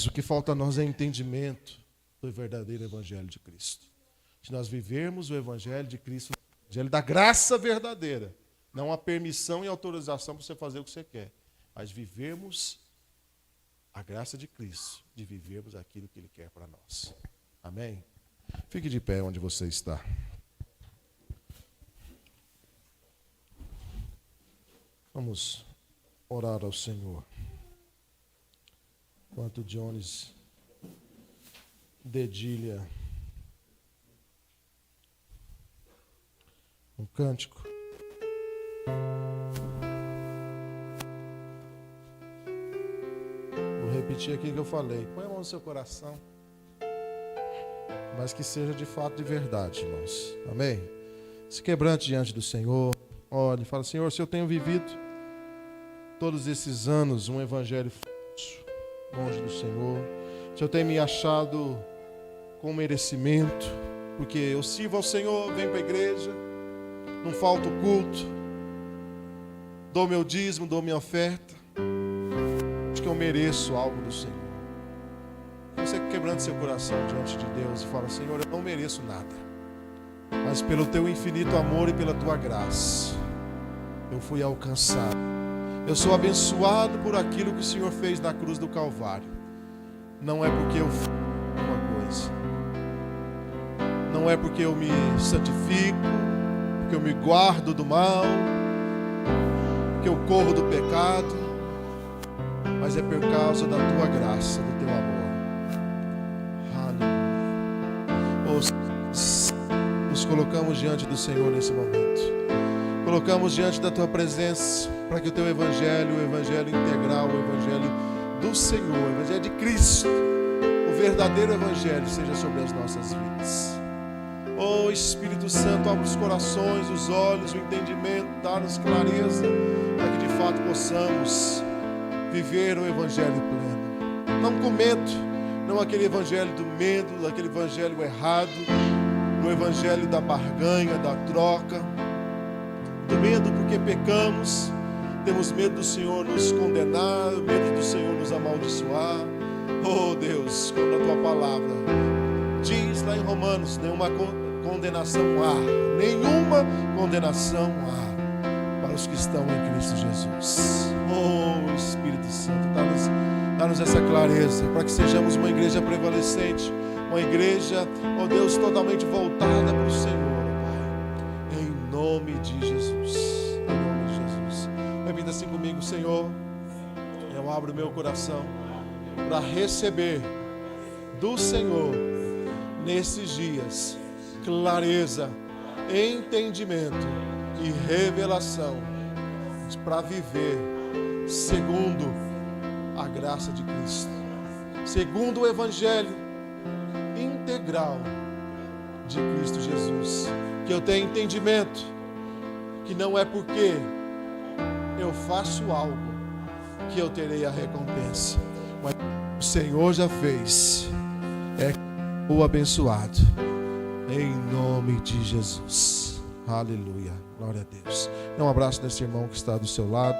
o que falta a nós é entendimento do verdadeiro evangelho de Cristo. Se nós vivermos o evangelho de Cristo, o evangelho da graça verdadeira, não a permissão e autorização para você fazer o que você quer, mas vivermos a graça de Cristo, de vivermos aquilo que Ele quer para nós. Amém? Fique de pé onde você está. Vamos orar ao Senhor. Enquanto Jones dedilha um cântico. Vou repetir aquilo que eu falei. Põe a mão no seu coração. Mas que seja de fato de verdade, irmãos. Amém? Se quebrante diante do Senhor. Olhe, fala: Senhor, se eu tenho vivido todos esses anos um evangelho falso, longe do Senhor, se eu tenho me achado com merecimento, porque eu sirvo ao Senhor, venho para a igreja, não falta o culto, dou meu dízimo, dou minha oferta, acho que eu mereço algo do Senhor. Você quebrando seu coração diante de Deus e fala: Senhor, eu não mereço nada, mas pelo teu infinito amor e pela tua graça, eu fui alcançado. Eu sou abençoado por aquilo que o Senhor fez na cruz do Calvário. Não é porque eu fiz alguma coisa, não é porque eu me santifico, porque eu me guardo do mal, porque eu corro do pecado, mas é por causa da tua graça, do teu amor. Nos colocamos diante do Senhor nesse momento. Colocamos diante da tua presença para que o teu evangelho, o evangelho integral, o evangelho do Senhor, o evangelho de Cristo, o verdadeiro evangelho seja sobre as nossas vidas. Espírito Santo, abre os corações, os olhos, o entendimento, dá-nos clareza para que de fato possamos viver o evangelho pleno. Não com medo, não aquele evangelho do medo, aquele evangelho errado, o evangelho da barganha, da troca, do medo porque pecamos, temos medo do Senhor nos condenar, medo do Senhor nos amaldiçoar. Deus, quando a tua palavra diz lá em Romanos, nenhuma condenação há para os que estão em Cristo Jesus. Espírito Santo, dá-nos essa clareza para que sejamos uma igreja prevalecente, uma igreja, Deus, totalmente voltada para o Senhor, Pai. Em nome de Jesus. Em nome de Jesus. Repita assim comigo: Senhor, eu abro meu coração para receber do Senhor nesses dias clareza, entendimento e revelação para viver segundo a graça de Cristo, segundo o Evangelho integral de Cristo Jesus. Que eu tenha entendimento que não é porque eu faço algo que eu terei a recompensa, mas o Senhor já fez. É o abençoado, em nome de Jesus. Aleluia, glória a Deus. Dê um abraço nesse irmão que está do seu lado.